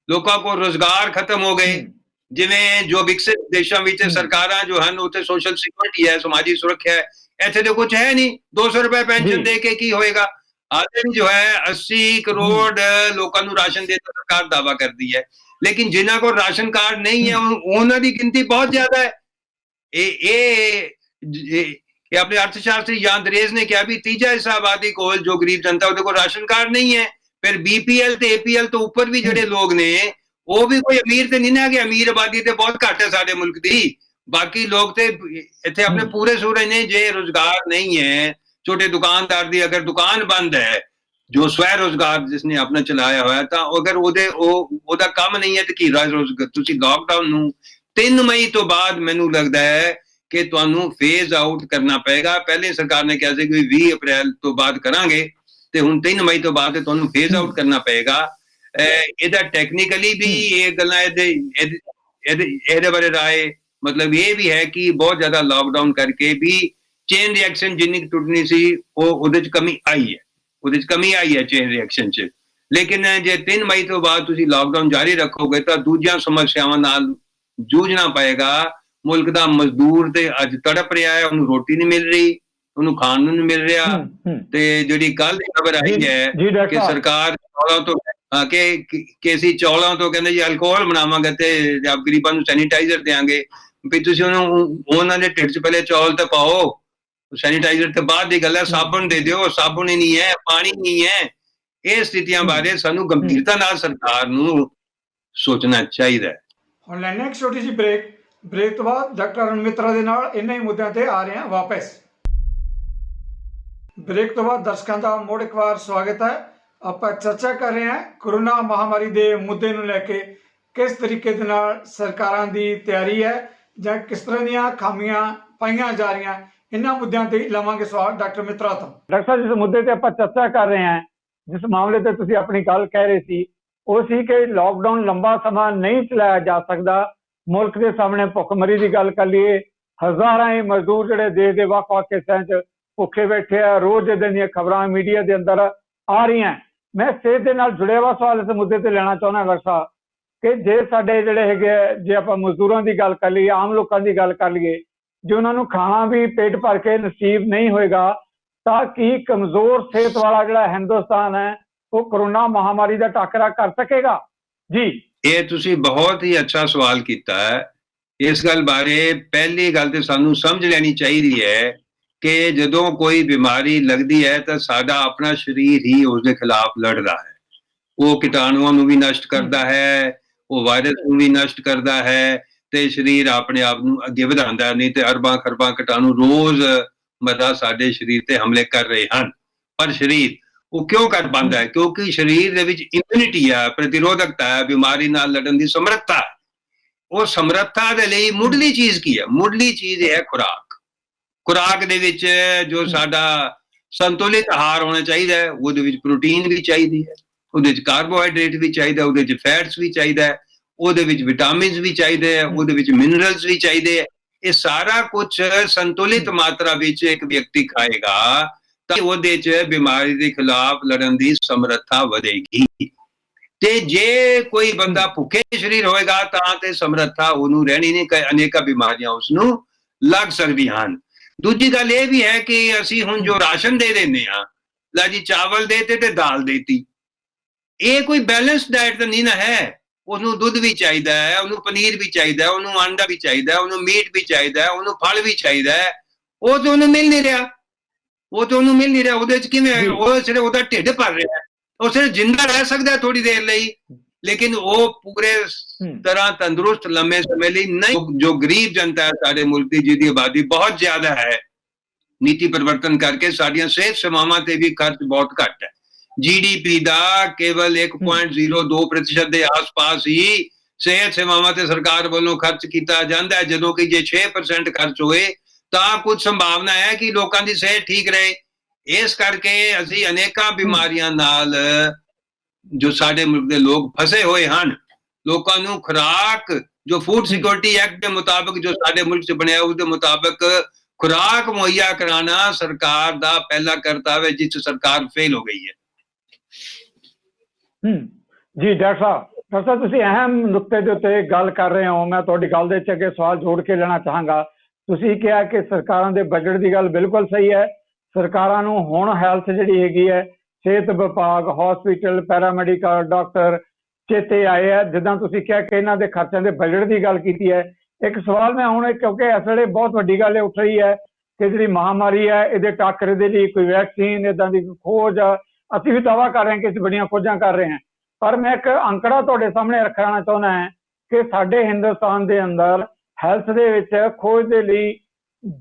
ਲੋਕਾਂ ਕੋਲ ਰੁਜ਼ਗਾਰ ਖਤਮ ਹੋ ਗਏ। ਜਿਵੇਂ ਜੋ ਵਿਕਸਿਤ ਦੇਸ਼ਾਂ ਵਿੱਚ ਸਰਕਾਰਾਂ ਜੋ ਹਨ ਉੱਥੇ ਸੋਸ਼ਲ ਸਿਕਿਉਰਿਟੀ ਹੈ, ਸਮਾਜੀ ਸੁਰੱਖਿਆ ਹੈ, ਇੱਥੇ ਤਾਂ ਕੁਝ ਹੈ ਨਹੀਂ। 200 ਰੁਪਏ ਪੈਨਸ਼ਨ ਦੇ ਕੇ ਕੀ ਹੋਏਗਾ? ਆਦਮੀ ਜੋ ਹੈ 80 ਕਰੋੜ ਲੋਕਾਂ ਨੂੰ ਰਾਸ਼ਨ ਦੇਣ ਦਾ ਸਰਕਾਰ ਦਾਵਾ ਕਰਦੀ ਹੈ, ਲੇਕਿਨ ਜਿਨ੍ਹਾਂ ਕੋਲ ਰਾਸ਼ਨ ਕਾਰਡ ਨਹੀਂ ਹੈ ਉਹਨਾਂ ਦੀ ਗਿਣਤੀ ਬਹੁਤ ਜ਼ਿਆਦਾ ਹੈ। ਇਹ ਆਪਣੇ ਅਰਥ ਸ਼ਾਸਤਰੀ ਜਾਂ ਅੰਗਰੇਜ਼ ਨੇ ਕਿਹਾ ਵੀ ਤੀਜਾ ਹਿੱਸਾ ਆਬਾਦੀ ਕੋਲ ਜੋ ਗਰੀਬ ਜਨਤਾ ਉਹਦੇ ਕੋਲ ਰਾਸ਼ਨ ਕਾਰਡ ਨਹੀਂ ਹੈ। ਫਿਰ BPL ਤੇ APL ਤੋਂ ਉੱਪਰ ਵੀ ਜਿਹੜੇ ਲੋਕ ਨੇ ਉਹ ਵੀ ਕੋਈ ਅਮੀਰ ਤੇ ਨਹੀਂ ਨਾ, ਕਿ ਅਮੀਰ ਆਬਾਦੀ ਤੇ ਬਹੁਤ ਘੱਟ ਹੈ ਸਾਡੇ ਮੁਲਕ ਦੀ। ਬਾਕੀ ਲੋਕ ਤੇ ਇੱਥੇ ਆਪਣੇ ਪੂਰੇ ਸੂਰੇ ਨੇ। ਜੇ ਰੁਜ਼ਗਾਰ ਨਹੀਂ ਹੈ, ਛੋਟੇ ਦੁਕਾਨਦਾਰ ਦੀ ਅਗਰ ਦੁਕਾਨ ਬੰਦ ਹੈ, ਜੋ ਸਵੈ ਰੁਜ਼ਗਾਰ ਜਿਸਨੇ ਆਪਣਾ ਚਲਾਇਆ ਹੋਇਆ, ਤਾਂ ਅਗਰ ਉਹਦਾ ਕੰਮ ਨਹੀਂ ਹੈ ਤੇ ਕੀ ਰੁਜ਼ਗਾਰ? ਤੁਸੀਂ ਲਾਕਡਾਊਨ ਨੂੰ 3 ਮਈ ਤੋਂ ਬਾਅਦ ਮੈਨੂੰ ਲੱਗਦਾ ਹੈ ਕਿ ਤੁਹਾਨੂੰ ਫੇਜ਼ ਆਊਟ ਕਰਨਾ ਪਏਗਾ। ਪਹਿਲੇ ਸਰਕਾਰ ਨੇ ਕਿਹਾ ਸੀ ਕਿ 20 ਅਪ੍ਰੈਲ ਤੋਂ ਬਾਅਦ ਕਰਾਂਗੇ, ਤੇ ਹੁਣ 3 ਮਈ ਤੋਂ ਬਾਅਦ ਤੁਹਾਨੂੰ ਫੇਜ਼ ਆਊਟ ਕਰਨਾ ਪਏਗਾ। ਇਹਦਾ ਟੈਕਨੀਕਲੀ ਵੀ ਇਹ ਗੱਲਾਂ ਇਹਦੇ ਬਾਰੇ ਰਾਏ ਮਤਲਬ ਇਹ ਵੀ ਹੈ ਕਿ ਬਹੁਤ ਜ਼ਿਆਦਾ ਲਾਕਡਾਊਨ ਕਰਕੇ ਵੀ ਚੇਨ ਰਿਐਕਸ਼ਨ ਜਿੰਨੀ ਟੁੱਟਣੀ ਸੀ ਉਹਦੇ 'ਚ ਕਮੀ ਆਈ ਹੈ, ਚੇਨ ਰਿਐਕਸ਼ਨ 'ਚ। ਲੇਕਿਨ ਜੇ 3 ਮਈ ਤੋਂ ਬਾਅਦ ਤੁਸੀਂ ਲਾਕਡਾਊਨ ਜਾਰੀ ਰੱਖੋਗੇ ਤਾਂ ਦੂਜੀਆਂ ਸਮੱਸਿਆਵਾਂ ਨਾਲ ਜੂਝਣਾ ਪਏਗਾ। ਮੁਲਕ ਦਾ ਮਜ਼ਦੂਰ ਤੇ ਅੱਜ ਤੜਪ ਰਿਹਾ ਹੈ, ਉਹਨੂੰ ਰੋਟੀ ਨਹੀਂ ਮਿਲ ਰਹੀ, ਉਹਨੂੰ ਖਾਣ ਨੂੰ ਨਹੀਂ ਮਿਲ ਰਿਹਾ। ਤੇ ਜਿਹੜੀ ਕੱਲ ਦੀ ਖਬਰ ਆਈ ਹੈ ਕਿ ਸਰਕਾਰ ਚੌਲਾਂ ਤੋਂ ਕਿ ਅਸੀਂ ਚੌਲਾਂ ਤੋਂ ਕਹਿੰਦੇ ਜੀ ਅਲਕੋਹਲ ਬਣਾਵਾਂਗੇ ਤੇ ਗਰੀਬਾਂ ਨੂੰ ਸੈਨੀਟਾਈਜ਼ਰ ਦੇਵਾਂਗੇ। ਵੀ ਤੁਸੀਂ ਉਹਨਾਂ ਦੇ ਢਿੱਡ 'ਚ ਪਹਿਲੇ ਚੌਲ ਤੇ ਪਾਓ, ਸੈਨੀਟਾਈਜ਼ਰ ਤੇ ਬਾਅਦ ਦੀ ਗੱਲ ਹੈ। ਸਾਬਣ ਦੇ ਦਿਓ, ਸਾਬਣ ਹੀ ਨਹੀਂ ਹੈ, ਪਾਣੀ ਨਹੀਂ ਹੈ। ਇਹ ਸਥਿਤੀਆਂ ਬਾਰੇ ਸਾਨੂੰ ਗੰਭੀਰਤਾ ਨਾਲ ਸਰਕਾਰ ਨੂੰ ਸੋਚਣਾ ਚਾਹੀਦਾ ਹੈ। ਹੁਣ ਲੈਣੇ ਇੱਕ ਛੋਟੀ ਜਿਹੀ ਬ੍ਰੇਕ ਤੋਂ ਬਾਅਦ ਡਾਕਟਰ ਅਰੁਣ ਮਿੱਤਰਾ ਦੇ ਨਾਲ ਇਹਨਾਂ ਹੀ ਮੁੱਦਿਆਂ ਤੇ ਆ ਰਹੇ ਹਾਂ ਵਾਪਸ। ਬ੍ਰੇਕ ਤੋਂ ਬਾਅਦ ਦਰਸ਼ਕਾਂ ਦਾ ਮੁੜ ਇੱਕ ਵਾਰ ਸਵਾਗਤ ਹੈ। ਆਪਾਂ ਚਰਚਾ ਕਰ ਰਹੇ ਹਾਂ ਕੋਰੋਨਾ ਮਹਾਮਾਰੀ ਦੇ ਮੁੱਦੇ ਨੂੰ ਲੈ ਕੇ, ਕਿਸ ਤਰੀਕੇ ਦੇ ਨਾਲ ਸਰਕਾਰਾਂ ਦੀ ਤਿਆਰੀ ਹੈ ਜਾਂ ਕਿਸ ਤਰ੍ਹਾਂ ਦੀਆਂ ਖਾਮੀਆਂ ਪਾਈਆਂ ਜਾ ਰਹੀਆਂ, ਇਹਨਾਂ ਮੁੱਦਿਆਂ ਤੇ ਲਵਾਂਗੇ ਸਵਾਲ ਡਾਕਟਰ ਮਿੱਤਰਾ ਤੋਂ। ਡਾਕਟਰ ਸਾਹਿਬ, ਜਿਸ ਮੁੱਦੇ ਤੇ ਆਪਾਂ ਚਰਚਾ ਕਰ ਰਹੇ ਹਾਂ ਜਿਸ ਮਾਮਲੇ ਤੇ ਤੁਸੀਂ ਆਪਣੀ ਗੱਲ ਕਹਿ ਰਹੇ ਸੀ ਉਹ ਸੀ ਕਿ ਲਾਕਡਾਊਨ ਲੰਬਾ ਸਮਾਂ ਨਹੀਂ ਚਲਾਇਆ ਜਾ ਸਕਦਾ। ਮੁਲਕ ਦੇ ਸਾਹਮਣੇ ਭੁੱਖਮਰੀ ਦੀ ਗੱਲ ਕਰ ਲਈਏ, ਹਜ਼ਾਰਾਂ ਹੀ ਮਜ਼ਦੂਰ ਜਿਹੜੇ ਦੇਸ਼ ਦੇ ਵੱਖ-ਵੱਖ ਹਿੱਸਿਆਂ 'ਚ ਭੁੱਖੇ ਬੈਠੇ ਆ। ਰੋਜ਼ ਇਦਾਂ ਦੀਆਂ ਖਬਰਾਂ ਮੀਡੀਆ ਦੇ ਅੰਦਰ ਆ ਰਹੀਆਂ। ਮੈਂ ਸਿਹਤ ਦੇ ਨਾਲ ਜੁੜਿਆ ਵਾ ਸਵਾਲ ਇਸ ਮੁੱਦੇ ਤੇ ਲੈਣਾ ਚਾਹੁੰਦਾ ਡਾਕਟਰ ਸਾਹਿਬ ਕਿ ਜੇ ਸਾਡੇ ਜਿਹੜੇ ਹੈਗੇ ਜੇ ਆਪਾਂ ਮਜ਼ਦੂਰਾਂ ਦੀ ਗੱਲ ਕਰ ਲਈਏ, ਆਮ ਲੋਕਾਂ ਦੀ ਗੱਲ ਕਰ ਲਈਏ, ਜੇ ਉਹਨਾਂ ਨੂੰ ਖਾਣਾ ਵੀ ਪੇਟ ਭਰ ਕੇ ਨਸੀਬ ਨਹੀਂ ਹੋਏਗਾ ਤਾਂ ਕੀ ਕਮਜ਼ੋਰ ਸਿਹਤ ਵਾਲਾ ਜਿਹੜਾ ਹਿੰਦੁਸਤਾਨ ਹੈ ਉਹ ਕੋਰੋਨਾ ਮਹਾਮਾਰੀ ਦਾ ਟਾਕਰਾ ਕਰ ਸਕੇਗਾ? ਜੀ, ਇਹ ਤੁਸੀਂ ਬਹੁਤ ਹੀ ਅੱਛਾ ਸਵਾਲ ਕੀਤਾ ਹੈ। ਇਸ ਗੱਲ ਬਾਰੇ ਪਹਿਲੀ ਗੱਲ ਤੇ ਸਾਨੂੰ ਸਮਝ ਲੈਣੀ ਚਾਹੀਦੀ ਹੈ ਕਿ ਜਦੋਂ ਕੋਈ ਬਿਮਾਰੀ ਲੱਗਦੀ ਹੈ ਤਾਂ ਸਾਡਾ ਆਪਣਾ ਸਰੀਰ ਹੀ ਉਸ ਦੇ ਖਿਲਾਫ ਲੜਦਾ ਹੈ। ਉਹ ਕੀਟਾਣੂਆਂ ਨੂੰ ਵੀ ਨਸ਼ਟ ਕਰਦਾ ਹੈ, ਉਹ ਵਾਇਰਸ ਨੂੰ ਵੀ ਨਸ਼ਟ ਕਰਦਾ ਹੈ ਤੇ ਸਰੀਰ ਆਪਣੇ ਆਪ ਨੂੰ ਅੱਗੇ ਵਧਾਉਂਦਾ। ਨਹੀਂ ਤੇ ਅਰਬਾਂ ਖਰਬਾਂ ਕੀਟਾਣੂ ਰੋਜ਼ ਮਰਦਾ ਸਾਡੇ ਸਰੀਰ ਤੇ ਹਮਲੇ ਕਰ ਰਹੇ ਹਨ। ਪਰ ਸਰੀਰ ਉਹ ਕਿਉਂ ਕਰ ਪਾਉਂਦਾ ਹੈ? ਕਿਉਂਕਿ ਸਰੀਰ ਦੇ ਵਿੱਚ ਇਮਿਊਨਿਟੀ ਹੈ, ਪ੍ਰਤੀਰੋਧਕਤਾ ਹੈ, ਬਿਮਾਰੀ ਨਾਲ ਲੜਨ ਦੀ ਸਮਰੱਥਾ ਹੈ। ਉਹ ਸਮਰੱਥਾ ਦੇ ਲਈ ਮੁੱਢਲੀ ਚੀਜ਼ ਕੀ ਹੈ? ਮੁੱਢਲੀ ਚੀਜ਼ ਹੈ ਖੁਰਾਕ। ਖੁਰਾਕ ਦੇ ਵਿੱਚ ਜੋ ਸਾਡਾ ਸੰਤੁਲਿਤ ਆਹਾਰ ਹੋਣਾ ਚਾਹੀਦਾ ਹੈ, ਉਹਦੇ ਵਿੱਚ ਪ੍ਰੋਟੀਨ ਵੀ ਚਾਹੀਦੀ ਹੈ, ਉਹਦੇ ਵਿੱਚ ਕਾਰਬੋਹਾਈਡਰੇਟ ਵੀ ਚਾਹੀਦਾ, ਉਹਦੇ ਵਿੱਚ ਫੈਟਸ ਵੀ ਚਾਹੀਦਾ ਹੈ, ਉਹਦੇ ਵਿੱਚ ਵਿਟਾਮਿਨਸ ਵੀ ਚਾਹੀਦੇ ਹੈ, ਉਹਦੇ ਵਿੱਚ ਮਿਨਰਲਸ ਵੀ ਚਾਹੀਦੇ ਹੈ। ਇਹ ਸਾਰਾ ਕੁਝ ਸੰਤੁਲਿਤ ਮਾਤਰਾ ਵਿੱਚ ਇੱਕ ਵਿਅਕਤੀ ਖਾਏਗਾ ਤਾਂ ਉਹਦੇ 'ਚ ਬਿਮਾਰੀ ਦੇ ਖਿਲਾਫ ਲੜਨ ਦੀ ਸਮਰੱਥਾ ਵਧੇਗੀ। ਤੇ ਜੇ ਕੋਈ ਬੰਦਾ ਭੁੱਖੇ ਸਰੀਰ ਹੋਏਗਾ ਤਾਂ ਤੇ ਸਮਰੱਥਾ ਉਹਨੂੰ ਰਹਿਣੀ ਨਹੀਂ, ਅਨੇਕਾਂ ਬਿਮਾਰੀਆਂ ਉਸਨੂੰ ਲੱਗ ਸਕਦੀਆਂ ਹਨ। ਦੂਜੀ ਗੱਲ ਇਹ ਵੀ ਹੈ ਕਿ ਅਸੀਂ ਹੁਣ ਜੋ ਰਾਸ਼ਨ ਦੇ ਦਿੰਦੇ ਹਾਂ, ਲੈ ਜੀ ਚਾਵਲ ਦੇਤੇ ਤੇ ਦਾਲ ਦੇਤੀ, ਇਹ ਕੋਈ ਬੈਲੈਂਸ ਡਾਇਟ ਤਾਂ ਨਹੀਂ ਨਾ ਹੈ। ਉਹਨੂੰ ਦੁੱਧ ਵੀ ਚਾਹੀਦਾ ਹੈ, ਉਹਨੂੰ ਪਨੀਰ ਵੀ ਚਾਹੀਦਾ ਹੈ, ਉਹਨੂੰ ਆਂਡਾ ਵੀ ਚਾਹੀਦਾ ਹੈ, ਉਹਨੂੰ ਮੀਟ ਵੀ ਚਾਹੀਦਾ ਹੈ, ਉਹਨੂੰ ਫਲ ਵੀ ਚਾਹੀਦਾ ਹੈ। ਉਹ ਤਾਂ ਉਹਨੂੰ ਮਿਲ ਨਹੀਂ ਰਿਹਾ, ਉਹਦੇ 'ਚ ਕਿਵੇਂ? ਉਹ ਸਿਰਫ ਉਹਦਾ ਢਿੱਡ ਭਰ ਰਿਹਾ, ਉਹ ਸਿਰਫ ਜਿੰਦਾ ਰਹਿ ਸਕਦਾ ਥੋੜੀ ਦੇਰ ਲਈ, ਲੇਕਿਨ ਉਹ ਪੂਰੇ ਤਰ੍ਹਾਂ ਤੰਦਰੁਸਤ ਲੰਮੇ ਸਮੇਂ ਲਈ ਨਹੀਂ। ਜੋ ਗਰੀਬ ਜਨਤਾ ਹੈ ਸਾਡੇ ਮੁਲਕ ਦੀ, ਜਿਹਦੀ ਆਬਾਦੀ ਬਹੁਤ ਜ਼ਿਆਦਾ ਹੈ, ਨੀਤੀ ਪਰਿਵਰਤਨ ਕਰਕੇ ਸਾਡੀਆਂ ਸਿਹਤ ਸੇਵਾਵਾਂ ਤੇ ਵੀ ਖਰਚ ਬਹੁਤ ਘੱਟ ਹੈ। GDP ਦਾ ਕੇਵਲ 1.02% ਦੇ ਆਸ-ਪਾਸ ਹੀ ਸਿਹਤ ਸੇਵਾਵਾਂ ਤੇ ਸਰਕਾਰ ਵੱਲੋਂ ਖਰਚ ਕੀਤਾ ਜਾਂਦਾ ਹੈ, ਜਦੋਂ ਕਿ ਜੇ 6% ਖਰਚ ਹੋਏ ਤਾਂ ਕੁਝ ਸੰਭਾਵਨਾ ਹੈ ਕਿ ਲੋਕਾਂ ਦੀ ਸਿਹਤ ਠੀਕ ਰਹੇ। ਇਸ ਕਰਕੇ ਅਸੀਂ ਅਨੇਕਾਂ ਬਿਮਾਰੀਆਂ ਨਾਲ ਜੋ ਸਾਡੇ ਮੁਲਕ ਦੇ ਲੋਕ ਫਸੇ ਹੋਏ ਹਨ, ਲੋਕਾਂ ਨੂੰ ਖੁਰਾਕ ਜੋ ਫੂਡ ਸਿਕਿਉਰਿਟੀ ਐਕਟ ਦੇ ਮੁਤਾਬਕ ਜੋ ਸਾਡੇ ਮੁਲਕ 'ਚ ਬਣਿਆ ਉਸ ਦੇ ਮੁਤਾਬਕ ਖੁਰਾਕ ਮੁਹੱਈਆ ਕਰਾਉਣਾ ਸਰਕਾਰ ਦਾ ਪਹਿਲਾ ਕਰਤੱਵ ਹੈ, ਜਿਸ 'ਚ ਸਰਕਾਰ ਫੇਲ ਹੋ ਗਈ ਹੈ। ਜੀ ਡਾਕਟਰ ਸਾਹਿਬ ਤੁਸੀਂ ਅਹਿਮ ਨੁਕਤੇ ਦੇ ਉੱਤੇ ਗੱਲ ਕਰ ਰਹੇ ਹੋ। ਮੈਂ ਤੁਹਾਡੀ ਗੱਲ ਦੇ ਵਿੱਚ ਅੱਗੇ ਸਵਾਲ ਜੋੜ ਕੇ ਲੈਣਾ ਚਾਹਾਂਗਾ। ਤੁਸੀਂ ਕਿਹਾ ਕਿ ਸਰਕਾਰਾਂ ਦੇ ਬਜਟ ਦੀ ਗੱਲ ਬਿਲਕੁਲ ਸਹੀ ਹੈ। ਸਰਕਾਰਾਂ ਨੂੰ ਹੁਣ ਹੈਲਥ ਜਿਹੜੀ ਹੈਗੀ ਹੈ, ਸਿਹਤ ਵਿਭਾਗ, ਹਸਪੀਟਲ, ਪੈਰਾਮੈਡੀਕਲ, ਡਾਕਟਰ ਚੇਤੇ ਆਏ ਹੈ। ਜਿੱਦਾਂ ਤੁਸੀਂ ਕਿਹਾ ਕਿ ਇਹਨਾਂ ਦੇ ਖਰਚਿਆਂ ਦੇ ਬਜਟ ਦੀ ਗੱਲ ਕੀਤੀ ਹੈ, ਇੱਕ ਸਵਾਲ ਮੈਂ ਹੁਣ, ਕਿਉਂਕਿ ਇਸ ਵੇਲੇ ਬਹੁਤ ਵੱਡੀ ਗੱਲ ਉੱਠ ਰਹੀ ਹੈ ਕਿ ਜਿਹੜੀ ਮਹਾਮਾਰੀ ਹੈ ਇਹਦੇ ਟਾਕਰੇ ਦੇ ਲਈ ਕੋਈ ਵੈਕਸੀਨ ਇੱਦਾਂ ਦੀ ਖੋਜ, ਅਸੀਂ ਵੀ ਦਾਅਵਾ ਕਰ ਰਹੇ ਹਾਂ ਕਿ ਅਸੀਂ ਬੜੀਆਂ ਖੋਜਾਂ ਕਰ ਰਹੇ ਹਾਂ, ਪਰ ਮੈਂ ਇੱਕ ਅੰਕੜਾ ਤੁਹਾਡੇ ਸਾਹਮਣੇ ਰੱਖਣਾ ਚਾਹੁੰਦਾ ਹਾਂ ਕਿ ਸਾਡੇ ਹਿੰਦੁਸਤਾਨ ਦੇ ਅੰਦਰ ਹੈਲਥ ਦੇ ਵਿੱਚ ਖੋਜ ਦੇ ਲਈ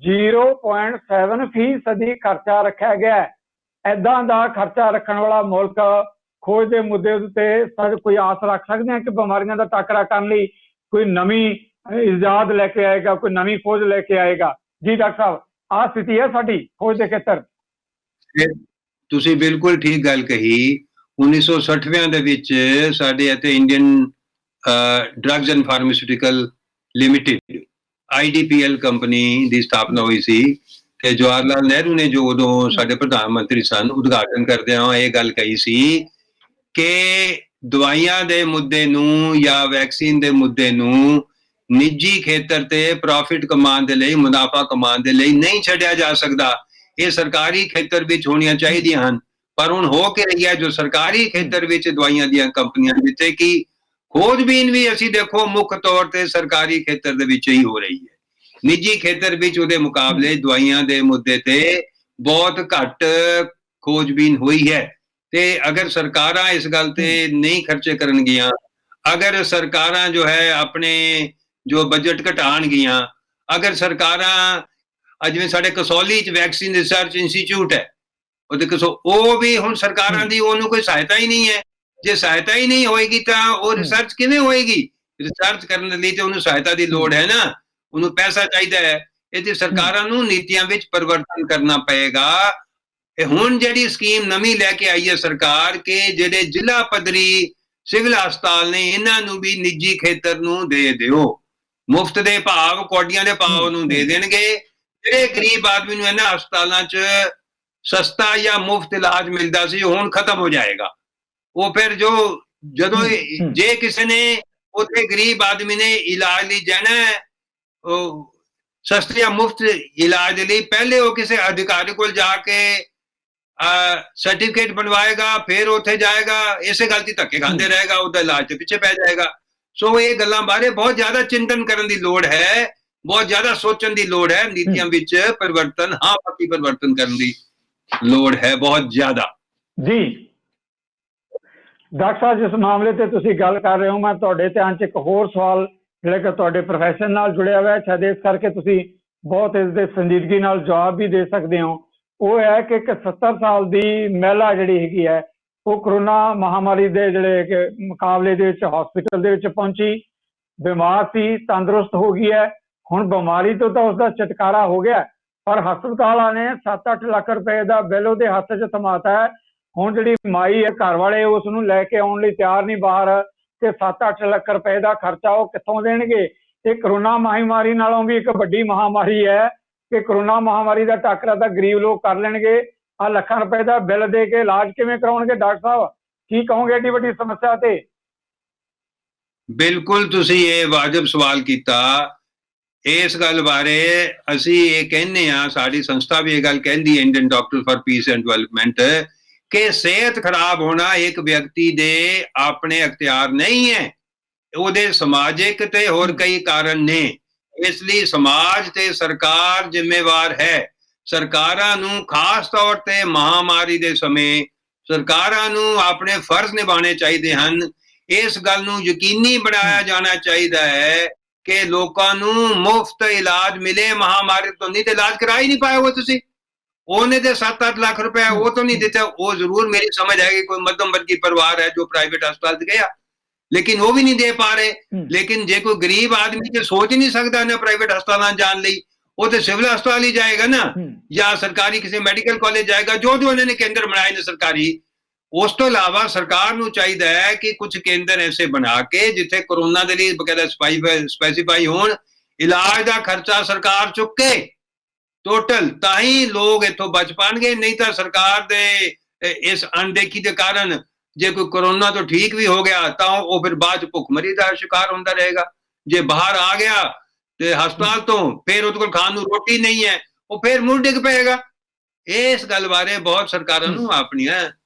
0.7% ਖਰਚਾ ਰੱਖਿਆ ਗਿਆ ਹੈ। ਏਦਾਂ ਦਾ ਖਰਚਾ ਰੱਖਣ ਵਾਲਾ ਮੁਲਕ ਖੋਜ ਦੇ ਮੁੱਦੇ ਉੱਤੇ ਕੋਈ ਆਸ ਰੱਖ ਸਕਦੇ ਹਾਂ ਕਿ ਬਿਮਾਰੀਆਂ ਦਾ ਟਾਕਰਾ ਕਰਨ ਲਈ ਕੋਈ ਨਵੀਂ ਇਜਾਦ ਲੈ ਕੇ ਆਏਗਾ, ਕੋਈ ਨਵੀਂ ਖੋਜ ਲੈ ਕੇ ਆਏਗਾ? ਜੀ ਡਾਕਟਰ ਸਾਹਿਬ, ਆਹ ਸਥਿਤੀ ਹੈ ਸਾਡੀ ਖੋਜ ਦੇ ਖੇਤਰ। ਤੁਸੀਂ ਬਿਲਕੁਲ ਠੀਕ ਗੱਲ ਕਹੀ। 1960ਵਿਆਂ ਦੇ ਵਿੱਚ ਸਾਡੇ ਇੱਥੇ Indian drugs and pharmaceutical limited IDPL company ਦੀ ਸਥਾਪਨਾ ਹੋਈ ਸੀ ਤੇ ਜਵਾਹਰ ਲਾਲ ਨਹਿਰੂ ਨੇ ਜੋ ਉਦੋਂ ਸਾਡੇ ਪ੍ਰਧਾਨ ਮੰਤਰੀ ਸਨ, ਉਦਘਾਟਨ ਕਰਦਿਆਂ ਇਹ ਗੱਲ ਕਹੀ ਸੀ ਕਿ ਦਵਾਈਆਂ ਦੇ ਮੁੱਦੇ ਨੂੰ ਜਾਂ ਵੈਕਸੀਨ ਦੇ ਮੁੱਦੇ ਨੂੰ ਨਿੱਜੀ ਖੇਤਰ ਤੇ ਪ੍ਰੋਫਿਟ ਕਮਾਉਣ ਦੇ ਲਈ, ਮੁਨਾਫਾ ਕਮਾਉਣ ਦੇ ਲਈ ਨਹੀਂ ਛੱਡਿਆ ਜਾ ਸਕਦਾ। ਇਹ ਸਰਕਾਰੀ ਖੇਤਰ ਵਿੱਚ ਹੋਣੀਆਂ ਚਾਹੀਦੀਆਂ ਹਨ। ਪਰ ਹੁਣ ਹੋ ਕੇ ਰਹੀ ਹੈ ਜੋ ਸਰਕਾਰੀ ਖੇਤਰ ਵਿੱਚ ਦਵਾਈਆਂ ਦੀਆਂ ਕੰਪਨੀਆਂ, ਜਿੱਥੇ ਕਿ ਖੋਜਬੀਨ ਵੀ ਅਸੀਂ ਦੇਖੋ ਮੁੱਖ ਤੌਰ ਤੇ ਸਰਕਾਰੀ ਖੇਤਰ ਦੇ ਵਿੱਚ ਹੀ ਹੋ ਰਹੀ ਹੈ। ਨਿੱਜੀ ਖੇਤਰ ਵਿੱਚ ਉਹਦੇ ਮੁਕਾਬਲੇ ਦਵਾਈਆਂ ਦੇ ਮੁੱਦੇ ਤੇ ਬਹੁਤ ਘੱਟ ਖੋਜਬੀਨ ਹੋਈ ਹੈ। ਤੇ ਅਗਰ ਸਰਕਾਰਾਂ ਇਸ ਗੱਲ ਤੇ ਨਹੀਂ ਖਰਚੇ ਕਰਨਗੀਆਂ, ਅਗਰ ਸਰਕਾਰਾਂ ਜੋ ਹੈ ਆਪਣੇ ਜੋ ਬਜਟ ਘਟਾਉਣਗੀਆਂ, ਅਗਰ ਸਰਕਾਰਾਂ ਜਿਵੇਂ ਸਾਡੇ ਕਸੌਲੀ 'ਚ ਵੈਕਸੀਨ ਰਿਸਰਚ ਇੰਸਟੀਚਿਊਟ ਹੈ, ਉਹ ਵੀ ਹੁਣ ਸਰਕਾਰਾਂ ਦੀ ਉਹਨੂੰ ਕੋਈ ਸਹਾਇਤਾ ਹੀ ਨਹੀਂ ਹੈ। ਜੇ ਸਹਾਇਤਾ ਹੀ ਨਹੀਂ ਹੋਏਗੀ ਤਾਂ ਉਹ ਰਿਸਰਚ ਕਿਵੇਂ ਹੋਏਗੀ? ਰਿਸਰਚ ਕਰਨ ਦੇ ਲਈ ਤੇ ਉਹਨੂੰ ਸਹਾਇਤਾ ਦੀ ਲੋੜ ਹੈ ਨਾ, ਉਹਨੂੰ ਪੈਸਾ ਚਾਹੀਦਾ ਹੈ। ਇਹਦੇ ਸਰਕਾਰਾਂ ਨੂੰ ਨੀਤੀਆਂ ਵਿੱਚ ਪਰਿਵਰਤਨ ਕਰਨਾ ਪਏਗਾ। ਹੁਣ ਜਿਹੜੀ ਸਕੀਮ ਨਵੀਂ ਲੈ ਕੇ ਆਈ ਹੈ ਸਰਕਾਰ ਕਿ ਜਿਹੜੇ ਜ਼ਿਲ੍ਹਾ ਪੱਧਰੀ ਸਿਵਲ ਹਸਪਤਾਲ ਨੇ ਇਹਨਾਂ ਨੂੰ ਵੀ ਨਿੱਜੀ ਖੇਤਰ ਨੂੰ ਦੇ ਦਿਓ, ਮੁਫਤ ਦੇ ਭਾਵ ਕੌਡੀਆਂ ਦੇ ਭਾਵ ਨੂੰ ਦੇ ਦੇਣਗੇ। ਜਿਹੜੇ ਗਰੀਬ ਆਦਮੀ ਨੂੰ ਇਹਨਾਂ ਹਸਪਤਾਲਾਂ 'ਚ ਸਸਤਾ ਜਾਂ ਮੁਫਤ ਇਲਾਜ ਮਿਲਦਾ ਸੀ ਹੁਣ ਖਤਮ ਹੋ ਜਾਏਗਾ। ਉਹ ਫਿਰ ਜਦੋਂ ਜੇ ਕਿਸੇ ਨੇ ਉੱਥੇ ਗਰੀਬ ਆਦਮੀ ਨੇ ਇਲਾਜ ਲਈ ਜਾਣਾ ਉਹ ਸਸਤੇ ਜਾਂ ਮੁਫਤ ਇਲਾਜ ਦੇ ਲਈ ਪਹਿਲੇ ਉਹ ਕਿਸੇ ਅਧਿਕਾਰੀ ਕੋਲ ਜਾ ਕੇ ਸਰਟੀਫਿਕੇਟ ਬਣਵਾਏਗਾ, ਫਿਰ ਉੱਥੇ ਜਾਏਗਾ, ਇਸੇ ਗੱਲ ਦੀ ਧੱਕੇ ਖਾਂਦੇ ਰਹੇਗਾ, ਉਹਦਾ ਇਲਾਜ ਤੇ ਪਿੱਛੇ ਪੈ ਜਾਏਗਾ। ਸੋ ਇਹ ਗੱਲਾਂ ਬਾਰੇ ਬਹੁਤ ਜ਼ਿਆਦਾ ਚਿੰਤਨ ਕਰਨ ਦੀ ਲੋੜ ਹੈ, ਬਹੁਤ ਜ਼ਿਆਦਾ ਸੋਚਣ ਦੀ ਲੋੜ ਹੈ। ਨੀਤੀਆਂ ਵਿੱਚ ਪਰਿਵਰਤਨ, ਹਾਂ ਪੱਕੀ ਪਰਿਵਰਤਨ ਕਰਨ ਦੀ ਲੋੜ ਹੈ ਬਹੁਤ ਜ਼ਿਆਦਾ। ਜੀ ਡਾਕਟਰ ਸਾਹਿਬ, ਜਿਸ ਮਾਮਲੇ ਤੇ ਤੁਸੀਂ ਗੱਲ ਕਰ ਰਹੇ ਹੋ, ਮੈਂ ਤੁਹਾਡੇ ਧਿਆਨ 'ਚ ਇੱਕ ਹੋਰ ਸਵਾਲ ਜਿਹੜਾ ਕਿ ਤੁਹਾਡੇ ਪ੍ਰੋਫੈਸ਼ਨ ਨਾਲ ਜੁੜਿਆ ਹੋਇਆ, ਸ਼ਾਇਦ ਇਸ ਕਰਕੇ ਤੁਸੀਂ ਬਹੁਤ ਇਸ ਦੇ ਸੰਜੀਦਗੀ ਨਾਲ ਜਵਾਬ ਵੀ ਦੇ ਸਕਦੇ ਹੋ। ਉਹ ਹੈ ਕਿ ਇੱਕ 70 ਸਾਲ ਦੀ ਮਹਿਲਾ ਜਿਹੜੀ ਹੈਗੀ ਹੈ ਉਹ ਕਰੋਨਾ ਮਹਾਮਾਰੀ ਦੇ ਜਿਹੜੇ ਕਿ ਮੁਕਾਬਲੇ ਦੇ ਵਿੱਚ ਹਸਪੀਟਲ ਦੇ ਵਿੱਚ ਪਹੁੰਚੀ, ਬਿਮਾਰ ਸੀ, ਤੰਦਰੁਸਤ ਹੋ ਗਈ ਹੈ। ਹੁਣ ਬਿਮਾਰੀ ਤੋਂ ਤਾਂ ਉਸਦਾ ਛੁਟਕਾਰਾ ਹੋ ਗਿਆ, ਪਰ ਹਸਪਤਾਲਾਂ ਨੇ 7-8 ਲੱਖ ਰੁਪਏ ਦਾ ਬਿੱਲ ਉਹਦੇ ਹੱਥ 'ਚ ਥਮਾਤਾ ਹੈ। ਹੁਣ ਜਿਹੜੀ ਮਾਈ ਹੈ, ਘਰ ਵਾਲੇ ਉਸ ਨੂੰ ਲੈ ਕੇ ਆਉਣ ਲਈ ਤਿਆਰ ਨਹੀਂ ਬਾਹਰ, ਤੇ 7-8 ਲੱਖ ਰੁਪਏ ਦਾ ਖਰਚਾ ਉਹ ਕਿੱਥੋਂ ਦੇਣਗੇ? ਇਹ ਕਰੋਨਾ ਮਹਾਮਾਰੀ ਨਾਲੋਂ ਵੀ ਇੱਕ ਵੱਡੀ ਮਹਾਮਾਰੀ ਹੈ ਕਿ ਕਰੋਨਾ ਮਹਾਮਾਰੀ ਦਾ ਟਾਕਰਾ ਤਾਂ ਗਰੀਬ ਲੋਕ ਕਰ ਲੈਣਗੇ, ਆ ਲੱਖਾਂ ਰੁਪਏ ਦਾ ਬਿੱਲ ਦੇ ਕੇ ਇਲਾਜ ਕਿਵੇਂ ਕਰਾਉਣਗੇ? ਡਾਕਟਰ ਸਾਹਿਬ ਕੀ ਕਹੋਗੇ ਏਡੀ ਵੱਡੀ ਸਮੱਸਿਆ ਤੇ? ਬਿਲਕੁਲ ਤੁਸੀਂ ਇਹ ਵਾਜਬ ਸਵਾਲ ਕੀਤਾ। ਇਸ ਗੱਲ ਬਾਰੇ ਅਸੀਂ ਇਹ ਕਹਿੰਦੇ ਹਾਂ, ਸਾਡੀ ਸੰਸਥਾ ਵੀ ਇਹ ਗੱਲ ਕਹਿੰਦੀ ਹੈ, Indian doctor for piece and development, ਕਿ ਸਿਹਤ ਖਰਾਬ ਹੋਣਾ ਇੱਕ ਵਿਅਕਤੀ ਦੇ ਆਪਣੇ ਅਖਤਿਆਰ ਨਹੀਂ ਹੈ, ਉਹਦੇ ਸਮਾਜਿਕ ਤੇ ਹੋਰ ਕਈ ਕਾਰਨ ਨੇ। ਇਸ ਲਈ ਸਮਾਜ ਤੇ ਸਰਕਾਰ ਜ਼ਿੰਮੇਵਾਰ ਹੈ। ਸਰਕਾਰਾਂ ਨੂੰ ਖਾਸ ਤੌਰ ਤੇ ਮਹਾਮਾਰੀ ਦੇ ਸਮੇਂ ਸਰਕਾਰਾਂ ਨੂੰ ਆਪਣੇ ਫਰਜ਼ ਨਿਭਾਉਣੇ ਚਾਹੀਦੇ ਹਨ। ਇਸ ਗੱਲ ਨੂੰ ਯਕੀਨੀ ਬਣਾਇਆ ਜਾਣਾ ਚਾਹੀਦਾ ਹੈ ਕਿ ਲੋਕਾਂ ਨੂੰ ਮੁਫਤ ਇਲਾਜ ਮਿਲੇ ਮਹਾਮਾਰੀ ਤੋਂ। ਨਹੀਂ ਤੇ ਇਲਾਜ ਕਰਾ ਹੀ ਨਹੀਂ ਪਾਓਗੇ ਤੁਸੀਂ। ਉਹਨੇ ਤੇ 7-8 ਲੱਖ ਰੁਪਏ ਉਹ ਤੋਂ ਨਹੀਂ ਦਿੱਤਾ। ਉਹ ਜ਼ਰੂਰ ਮੇਰੀ ਸਮਝ ਹੈ ਕਿ ਕੋਈ ਮध्यਮ ਵਰਗੀ ਪਰਿਵਾਰ ਹੈ ਜੋ ਪ੍ਰਾइवेट ਹਸਪਤਾਲ 'ਚ ਗਿਆ, ਲੇਕਿਨ ਉਹ ਵੀ ਨਹੀਂ ਦੇ ਪਾ ਰਹੇ। ਲੇਕਿਨ ਜੇ ਕੋਈ ਗਰੀਬ ਆਦਮੀ ਤੇ ਸੋਚ ਹੀ ਨਹੀਂ ਸਕਦਾ ਨਾ ਪ੍ਰਾइवेट ਹਸਪਤਾਲਾਂ ਜਾਣ ਲਈ, ਉਹ ਤੇ ਸਿਵਲ ਹਸਪਤਾਲ ਹੀ ਜਾਏਗਾ ਨਾ, ਜਾਂ ਸਰਕਾਰੀ ਕਿਸੇ ਮੈਡੀਕਲ ਕਾਲਜ ਜਾਏਗਾ, ਜੋ ਜੋ ਇਹਨਾਂ ਨੇ ਕੇਂਦਰ ਬਣਾਏ ਨੇ ਸਰਕਾਰੀ। ਉਸ ਤੋਂ ਇਲਾਵਾ ਸਰਕਾਰ ਨੂੰ ਚਾਹੀਦਾ ਹੈ ਕਿ ਕੁਝ ਕੇਂਦਰ ਐਸੇ ਬਣਾ ਕੇ ਜਿੱਥੇ ਕਰੋਨਾ ਦੇ ਲਈ ਬਕਾਇਦਾ ਸਪੈਸੀਫਾਈ ਹੋਣ, ਇਲਾਜ ਦਾ ਖਰਚਾ ਸਰਕਾਰ ਚੁੱਕੇ ਟੋਟਲ, ਤਾਂ ਹੀ ਲੋਕ ਇੱਥੋਂ ਬਚ ਪਾਣਗੇ। ਨਹੀਂ ਤਾਂ ਸਰਕਾਰ ਦੇ ਇਸ ਅਣਦੇਖੀ ਦੇ ਕਾਰਨ ਜੇ ਕੋਈ ਕਰੋਨਾ ਤੋਂ ਠੀਕ ਵੀ ਹੋ ਗਿਆ ਤਾਂ ਉਹ ਫਿਰ ਬਾਅਦ ਚ ਭੁੱਖਮਰੀ ਦਾ ਸ਼ਿਕਾਰ ਹੁੰਦਾ ਰਹੇਗਾ। ਜੇ ਬਾਹਰ ਆ ਗਿਆ ਤੇ ਹਸਪਤਾਲ ਤੋਂ, ਫਿਰ ਉਹਦੇ ਕੋਲ ਖਾਣ ਨੂੰ ਰੋਟੀ ਨਹੀਂ ਹੈ, ਉਹ ਫਿਰ ਮੁੜ ਡਿੱਗ ਪਏਗਾ। ਇਸ ਗੱਲ ਬਾਰੇ ਬਹੁਤ ਸਰਕਾਰਾਂ ਨੂੰ ਆਪਣੀਆਂ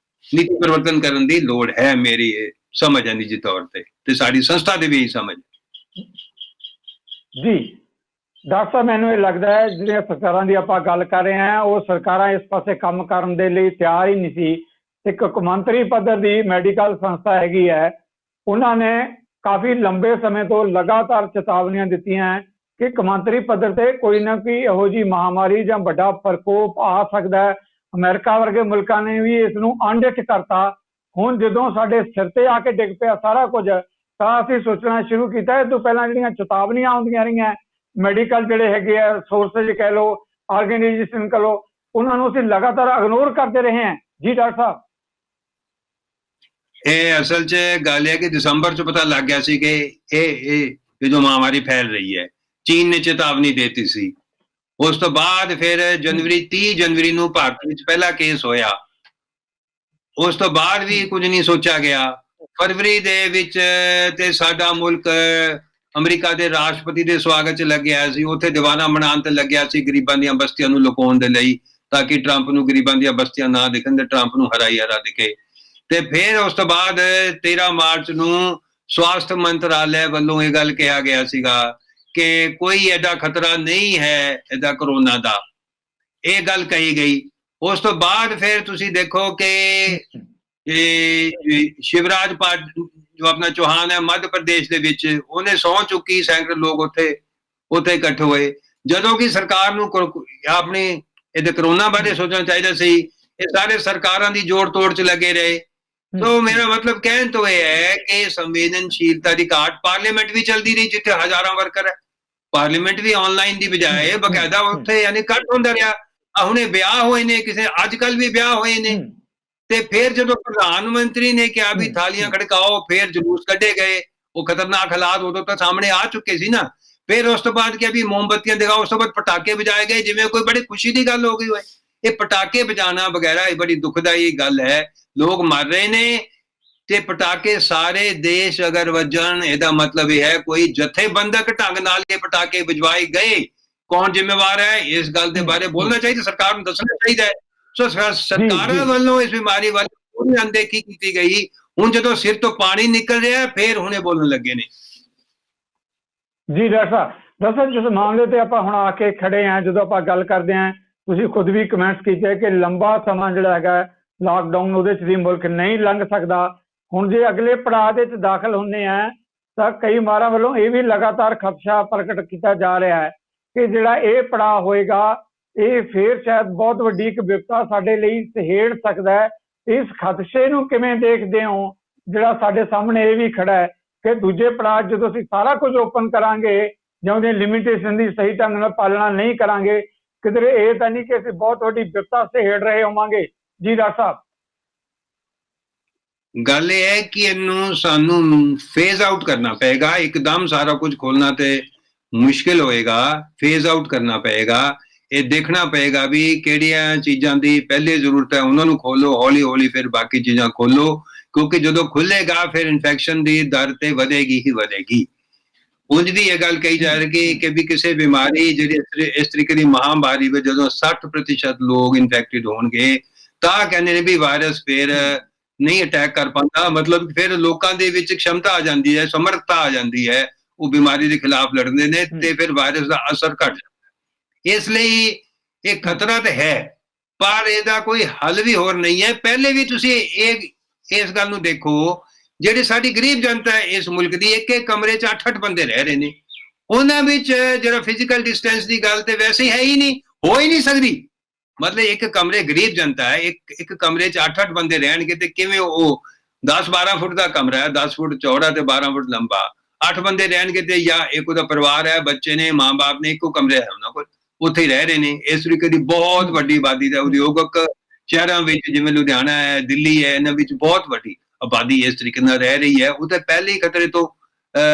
ਨੀਤੀ ਪਰਿਵਰਤਨ ਕਰਨ ਦੀ ਲੋੜ ਹੈ, ਮੇਰੀ ਇਹ ਸਮਝ ਹੈ ਨਿੱਜੀ ਤੌਰ ਤੇ ਸਾਡੀ ਸੰਸਥਾ ਦੀ ਵੀ ਸਮਝ। ਜੀ ਡਾਕਟਰ ਸਾਹਿਬ, ਮੈਨੂੰ ਇਹ ਲੱਗਦਾ ਹੈ ਜਿਹੜੀਆਂ ਸਰਕਾਰਾਂ ਦੀ ਆਪਾਂ ਗੱਲ ਕਰ ਰਹੇ ਹਾਂ, ਉਹ ਸਰਕਾਰਾਂ ਇਸ ਪਾਸੇ ਕੰਮ ਕਰਨ ਦੇ ਲਈ ਤਿਆਰ ਹੀ ਨਹੀਂ ਸੀ। ਇੱਕ ਕੌਮਾਂਤਰੀ ਪੱਧਰ ਦੀ ਮੈਡੀਕਲ ਸੰਸਥਾ ਹੈਗੀ ਹੈ, ਉਹਨਾਂ ਨੇ ਕਾਫੀ ਲੰਬੇ ਸਮੇਂ ਤੋਂ ਲਗਾਤਾਰ ਚੇਤਾਵਨੀਆਂ ਦਿੱਤੀਆਂ ਕਿ ਕੌਮਾਂਤਰੀ ਪੱਧਰ ਤੇ ਕੋਈ ਨਾ ਕੋਈ ਇਹੋ ਜਿਹੀ ਮਹਾਮਾਰੀ ਜਾਂ ਵੱਡਾ ਪ੍ਰਕੋਪ ਆ ਸਕਦਾ ਹੈ। ਅਮਰੀਕਾ ਵਰਗੇ ਮੁਲਕਾਂ ਨੇ ਵੀ ਇਸ ਨੂੰ ਅਣਡਿੱਠ ਕਰਤਾ। ਹੁਣ ਜਦੋਂ ਸਾਡੇ ਸਿਰ ਤੇ ਆ ਕੇ ਡਿੱਗ ਪਿਆ ਸਾਰਾ ਕੁਝ, ਤਾਂ ਅਸੀਂ ਸੋਚਣਾ ਸ਼ੁਰੂ ਕੀਤਾ ਇਹ ਤੋਂ ਪਹਿਲਾਂ ਜਿਹੜੀਆਂ ਚੇਤਾਵਨੀਆਂ ਆਉਂਦੀਆਂ ਰਹੀਆਂ, ਮੈਡੀਕਲ ਜਿਹੜੇ ਹੈਗੇ ਆ ਸੋਰਸੇਜ ਕਹਿ ਲਓ, ਆਰਗੇਨਾਈਜੇਸ਼ਨ ਕਹਿ ਲਓ, ਉਹਨਾਂ ਨੂੰ ਅਸੀਂ ਲਗਾਤਾਰ ਇਗਨੋਰ ਕਰਦੇ ਰਹੇ ਹਾਂ। ਜੀ ਡਾਕਟਰ ਸਾਹਿਬ, ਇਹ ਅਸਲ 'ਚ ਗੱਲ ਹੈ ਕਿ ਦਸੰਬਰ 'ਚ ਪਤਾ ਲੱਗ ਗਿਆ ਸੀ ਕਿ ਇਹ ਜੋ ਮਹਾਮਾਰੀ ਫੈਲ ਰਹੀ ਹੈ, ਚੀਨ ਨੇ ਚੇਤਾਵਨੀ ਦੇਤੀ ਸੀ। ਉਸ ਤੋਂ ਬਾਅਦ ਫਿਰ 30 ਜਨਵਰੀ ਨੂੰ ਭਾਰਤ ਵਿੱਚ ਪਹਿਲਾ ਕੇਸ ਹੋਇਆ। ਉਸ ਤੋਂ ਬਾਅਦ ਵੀ ਕੁਝ ਨਹੀਂ ਸੋਚਿਆ ਗਿਆ। ਫਰਵਰੀ ਦੇ ਵਿੱਚ ਤੇ ਸਾਡਾ ਮੁਲਕ ਅਮਰੀਕਾ ਦੇ ਰਾਸ਼ਟਰਪਤੀ ਦੇ ਸਵਾਗਤ 'ਚ ਲੱਗਿਆ ਸੀ, ਉੱਥੇ ਦੀਵਾਨਾ ਮਨਾਉਣ ਤੇ ਲੱਗਿਆ ਸੀ ਗਰੀਬਾਂ ਦੀਆਂ ਬਸਤੀਆਂ ਨੂੰ ਲੁਕਾਉਣ ਦੇ ਲਈ, ਤਾਂ ਕਿ ਟਰੰਪ ਨੂੰ ਗਰੀਬਾਂ ਦੀਆਂ ਬਸਤੀਆਂ ਨਾ ਦਿਖਣ ਤੇ ਟਰੰਪ ਨੂੰ ਹਰਾ ਹੀ ਹਰਾ ਦਿਖੇ। ਤੇ ਫਿਰ ਉਸ ਤੋਂ ਬਾਅਦ 13 ਮਾਰਚ ਨੂੰ ਸਵਾਸਥ ਮੰਤਰਾਲੇ ਵੱਲੋਂ ਇਹ ਗੱਲ ਕਿਹਾ ਗਿਆ ਸੀਗਾ ਕਿ ਕੋਈ ਐਡਾ ਖਤਰਾ ਨਹੀਂ ਹੈ ਇਹਦਾ ਕਰੋਨਾ ਦਾ, ਇਹ ਗੱਲ ਕਹੀ ਗਈ। ਉਸ ਤੋਂ ਬਾਅਦ ਫਿਰ ਤੁਸੀਂ ਦੇਖੋ ਕਿ ਸ਼ਿਵਰਾਜ ਜੋ ਆਪਣਾ ਚੌਹਾਨ ਹੈ ਮੱਧ ਪ੍ਰਦੇਸ਼ ਦੇ ਵਿੱਚ, ਉਹਨੇ ਸਹੁੰ ਚੁੱਕੀ, ਸੈਂਕੜੇ ਲੋਕ ਉੱਥੇ ਇਕੱਠੇ ਹੋਏ। ਜਦੋਂ ਕਿ ਸਰਕਾਰ ਨੂੰ ਆਪਣੀ ਇਹਦੇ ਕਰੋਨਾ ਬਾਰੇ ਸੋਚਣਾ ਚਾਹੀਦਾ ਸੀ, ਇਹ ਸਾਰੇ ਸਰਕਾਰਾਂ ਦੀ ਜੋੜ ਤੋੜ 'ਚ ਲੱਗੇ ਰਹੇ। तो मेरा मतलब कहन तो ये है कि संवेदनशीलता की घाट, पार्लीमेंट भी चलती रही जिथे हजारों वर्कर है, पार्लीमेंट भी ऑनलाइन की बजाय बकायदा उत्थे यानी कट होंदा रहा। ਹੁਣੇ ਵਿਆਹ ਹੋਏ ਨੇ, ਕਿਸੇ ਅੱਜ ਕੱਲ ਵੀ ਵਿਆਹ ਹੋਏ ਨੇ। ਤੇ ਫਿਰ ਜਦੋਂ ਪ੍ਰਧਾਨ ਮੰਤਰੀ ਨੇ ਕਿਹਾ ਵੀ ਥਾਲੀਆਂ ਖੜਕਾਓ, ਫਿਰ ਜਲੂਸ ਕੱਢੇ ਗਏ। ਉਹ ਖਤਰਨਾਕ ਹਾਲਾਤ ਉਦੋਂ ਤਾਂ ਸਾਹਮਣੇ ਆ ਚੁੱਕੇ ਸੀ ਨਾ। ਫਿਰ ਉਸ ਤੋਂ ਬਾਅਦ ਕਿਹਾ ਵੀ ਮੋਮਬੱਤੀਆਂ ਦਿਖਾਓ, ਉਸ ਤੋਂ ਬਾਅਦ ਪਟਾਕੇ ਵਜਾਏ ਗਏ, ਜਿਵੇਂ ਕੋਈ ਬੜੀ ਖੁਸ਼ੀ ਦੀ ਗੱਲ ਹੋ ਗਈ ਹੋਏ। ਇਹ ਪਟਾਕੇ ਵਜਾਣਾ ਵਗੈਰਾ ਇਹ ਬੜੀ ਦੁਖਦਾਈ ਗੱਲ ਹੈ। ਲੋਕ ਮਰ ਰਹੇ ਨੇ ਤੇ ਪਟਾਕੇ ਸਾਰੇ ਦੇਸ਼ ਅਗਰ ਵੱਜਣ, ਇਹਦਾ ਮਤਲਬ ਇਹ ਹੈ ਕੋਈ ਜਥੇਬੰਦਕ ਢੰਗ ਨਾਲ ਇਹ ਪਟਾਕੇ ਵਜਵਾਏ ਗਏ। ਕੌਣ ਜ਼ਿੰਮੇਵਾਰ ਹੈ, ਇਸ ਗੱਲ ਦੇ ਬਾਰੇ ਬੋਲਣਾ ਚਾਹੀਦਾ, ਸਰਕਾਰ ਨੂੰ ਦੱਸਣਾ ਚਾਹੀਦਾ ਹੈ। ਸੋ ਸਰਕਾਰਾਂ ਵੱਲੋਂ ਇਸ ਬਿਮਾਰੀ ਵੱਲ ਪੂਰੀ ਅਣਦੇਖੀ ਕੀਤੀ ਗਈ। ਹੁਣ ਜਦੋਂ ਸਿਰ ਤੋਂ ਪਾਣੀ ਨਿਕਲ ਰਿਹਾ, ਫਿਰ ਹੁਣੇ ਬੋਲਣ ਲੱਗੇ ਨੇ। ਜੀ ਡਾਕਟਰ ਸਾਹਿਬ, ਦਰਅਸਲ ਜਿਸ ਮਾਮਲੇ ਤੇ ਆਪਾਂ ਹੁਣ ਆ ਕੇ ਖੜੇ ਆ, ਜਦੋਂ ਆਪਾਂ ਗੱਲ ਕਰਦੇ ਆ, ਤੁਸੀਂ ਖੁਦ ਵੀ ਕਮੈਂਟਸ ਕੀਤੇ ਕਿ ਲੰਬਾ ਸਮਾਂ ਜਿਹੜਾ ਹੈਗਾ ਲਾਕਡਾਊਨ ਉਹਦੇ ਚ ਵੀ ਮੁਲਕ ਨਹੀਂ ਲੰਘ ਸਕਦਾ। ਹੁਣ ਜੇ ਅਗਲੇ ਪੜਾਅ ਦੇ ਵਿੱਚ ਦਾਖਲ ਹੁੰਦੇ ਆ ਤਾਂ ਕਈ ਮਾਹਰਾਂ ਵੱਲੋਂ ਇਹ ਵੀ ਲਗਾਤਾਰ ਖਦਸ਼ਾ ਪ੍ਰਗਟ ਕੀਤਾ ਜਾ ਰਿਹਾ ਹੈ ਕਿ ਜਿਹੜਾ ਇਹ ਪੜਾਅ ਹੋਏਗਾ, ਇਹ ਫਿਰ ਸ਼ਾਇਦ ਬਹੁਤ ਵੱਡੀ ਇੱਕ ਵਿਪਤਾ ਸਾਡੇ ਲਈ ਸਹੇੜ ਸਕਦਾ ਹੈ। ਇਸ ਖਦਸ਼ੇ ਨੂੰ ਕਿਵੇਂ ਦੇਖਦੇ ਹੋ, ਜਿਹੜਾ ਸਾਡੇ ਸਾਹਮਣੇ ਇਹ ਵੀ ਖੜਾ ਹੈ ਕਿ ਦੂਜੇ ਪੜਾਅ ਜਦੋਂ ਅਸੀਂ ਸਾਰਾ ਕੁਝ ਓਪਨ ਕਰਾਂਗੇ ਜਾਂ ਉਹਦੀ ਲਿਮਿਟੇਸ਼ਨ ਦੀ ਸਹੀ ਢੰਗ ਨਾਲ ਪਾਲਣਾ ਨਹੀਂ ਕਰਾਂਗੇ, ਕਿਧਰੇ ਇਹ ਤਾਂ ਨਹੀਂ ਕਿ ਅਸੀਂ ਬਹੁਤ ਵੱਡੀ ਵਿਪਤਾ ਸਹੇੜ ਰਹੇ ਹੋਵਾਂਗੇ। ਜੀ ਡਾਕਟਰ ਸਾਹਿਬ, ਗੱਲ ਇਹ ਹੈ ਕਿ ਇਹਨੂੰ ਸਾਨੂੰ ਫੇਜ਼ ਆਊਟ ਕਰਨਾ ਪਏਗਾ। ਇੱਕਦਮ ਸਾਰਾ ਕੁਝ ਖੋਲਣਾ ਤੇ ਮੁਸ਼ਕਿਲ ਹੋਏਗਾ, ਫੇਜ਼ ਆਊਟ ਕਰਨਾ ਪਏਗਾ। ਇਹ ਦੇਖਣਾ ਪਏਗਾ ਵੀ ਕਿਹੜੀਆਂ ਚੀਜ਼ਾਂ ਦੀ ਪਹਿਲੇ ਜ਼ਰੂਰਤ ਹੈ, ਉਹਨਾਂ ਨੂੰ ਖੋਲੋ, ਹੌਲੀ ਹੌਲੀ ਫਿਰ ਬਾਕੀ ਚੀਜ਼ਾਂ ਖੋਲੋ, ਕਿਉਂਕਿ ਜਦੋਂ ਖੁੱਲੇਗਾ ਫਿਰ ਇਨਫੈਕਸ਼ਨ ਦੀ ਦਰ ਤੇ ਵਧੇਗੀ ਹੀ ਵਧੇਗੀ। ਉਂਝ ਦੀ ਇਹ ਗੱਲ ਕਹੀ ਜਾ ਰਹੀ ਕਿ ਵੀ ਕਿਸੇ ਬਿਮਾਰੀ ਜਿਹੜੀ ਇਸ ਤਰੀਕੇ ਦੀ ਮਹਾਮਾਰੀ ਵਿੱਚ ਜਦੋਂ 60% ਲੋਕ ਇਨਫੈਕਟਡ ਹੋਣਗੇ ਤਾਂ ਕਹਿੰਦੇ ਨੇ ਵੀ ਵਾਇਰਸ ਫਿਰ ਨਹੀਂ ਅਟੈਕ ਕਰ ਪਾਉਂਦਾ। ਮਤਲਬ ਫਿਰ ਲੋਕਾਂ ਦੇ ਵਿੱਚ ਖਮਤਾ ਆ ਜਾਂਦੀ ਹੈ, ਸਮਰੱਥਾ ਆ ਜਾਂਦੀ ਹੈ, ਉਹ ਬਿਮਾਰੀ ਦੇ ਖਿਲਾਫ ਲੜਦੇ ਨੇ ਤੇ ਫਿਰ ਵਾਇਰਸ ਦਾ ਅਸਰ ਘਟ ਜਾਂਦਾ। ਇਸ ਲਈ ਇਹ ਖਤਰਾ ਤਾਂ ਹੈ, ਪਰ ਇਹਦਾ ਕੋਈ ਹੱਲ ਵੀ ਹੋਰ ਨਹੀਂ ਹੈ। ਪਹਿਲੇ ਵੀ ਤੁਸੀਂ ਇਸ ਗੱਲ ਨੂੰ ਦੇਖੋ, ਜਿਹੜੀ ਸਾਡੀ ਗਰੀਬ ਜਨਤਾ ਹੈ ਇਸ ਮੁਲਕ ਦੀ, ਇੱਕ ਇੱਕ ਕਮਰੇ 'ਚ 8-8 ਬੰਦੇ ਰਹਿ ਰਹੇ ਨੇ। ਉਹਨਾਂ ਵਿੱਚ ਜਿਹੜਾ ਫਿਜ਼ੀਕਲ ਡਿਸਟੈਂਸ ਦੀ ਗੱਲ ਤੇ ਵੈਸੇ ਹੈ ਹੀ ਨਹੀਂ, ਹੋ ਹੀ ਨਹੀਂ ਸਕਦੀ। ਮਤਲਬ ਇੱਕ ਕਮਰੇ, ਗਰੀਬ ਜਨਤਾ ਹੈ, ਇੱਕ ਕਮਰੇ 'ਚ 8-8 ਬੰਦੇ ਰਹਿਣਗੇ ਤੇ ਕਿਵੇਂ ਉਹ 10-12 ਫੁੱਟ ਦਾ ਕਮਰਾ ਹੈ, 10 ਫੁੱਟ ਚੌੜਾ ਤੇ 12 ਫੁੱਟ ਲੰਬਾ, 8 ਬੰਦੇ ਰਹਿਣਗੇ ਤੇ ਜਾਂ ਇੱਕ ਉਹਦਾ ਪਰਿਵਾਰ ਹੈ, ਬੱਚੇ ਨੇ, ਮਾਂ-ਬਾਪ ਨੇ, ਇੱਕੋ ਕਮਰੇ ਹੈ ਉਹਨਾਂ ਕੋਲ, ਉੱਥੇ ਹੀ ਰਹਿ ਰਹੇ ਨੇ। ਇਸ ਤਰੀਕੇ ਦੀ ਬਹੁਤ ਵੱਡੀ ਆਬਾਦੀ ਦਾ ਉਦਯੋਗਿਕ ਸ਼ਹਿਰਾਂ ਵਿੱਚ ਜਿਵੇਂ ਲੁਧਿਆਣਾ ਹੈ, ਦਿੱਲੀ ਹੈ, ਇਹਨਾਂ ਵਿੱਚ ਬਹੁਤ ਵੱਡੀ ਆਬਾਦੀ ਇਸ ਤਰੀਕੇ ਨਾਲ ਰਹਿ ਰਹੀ ਹੈ। ਉਹ ਤਾਂ ਪਹਿਲੇ ਹੀ ਖਤਰੇ ਤੋਂ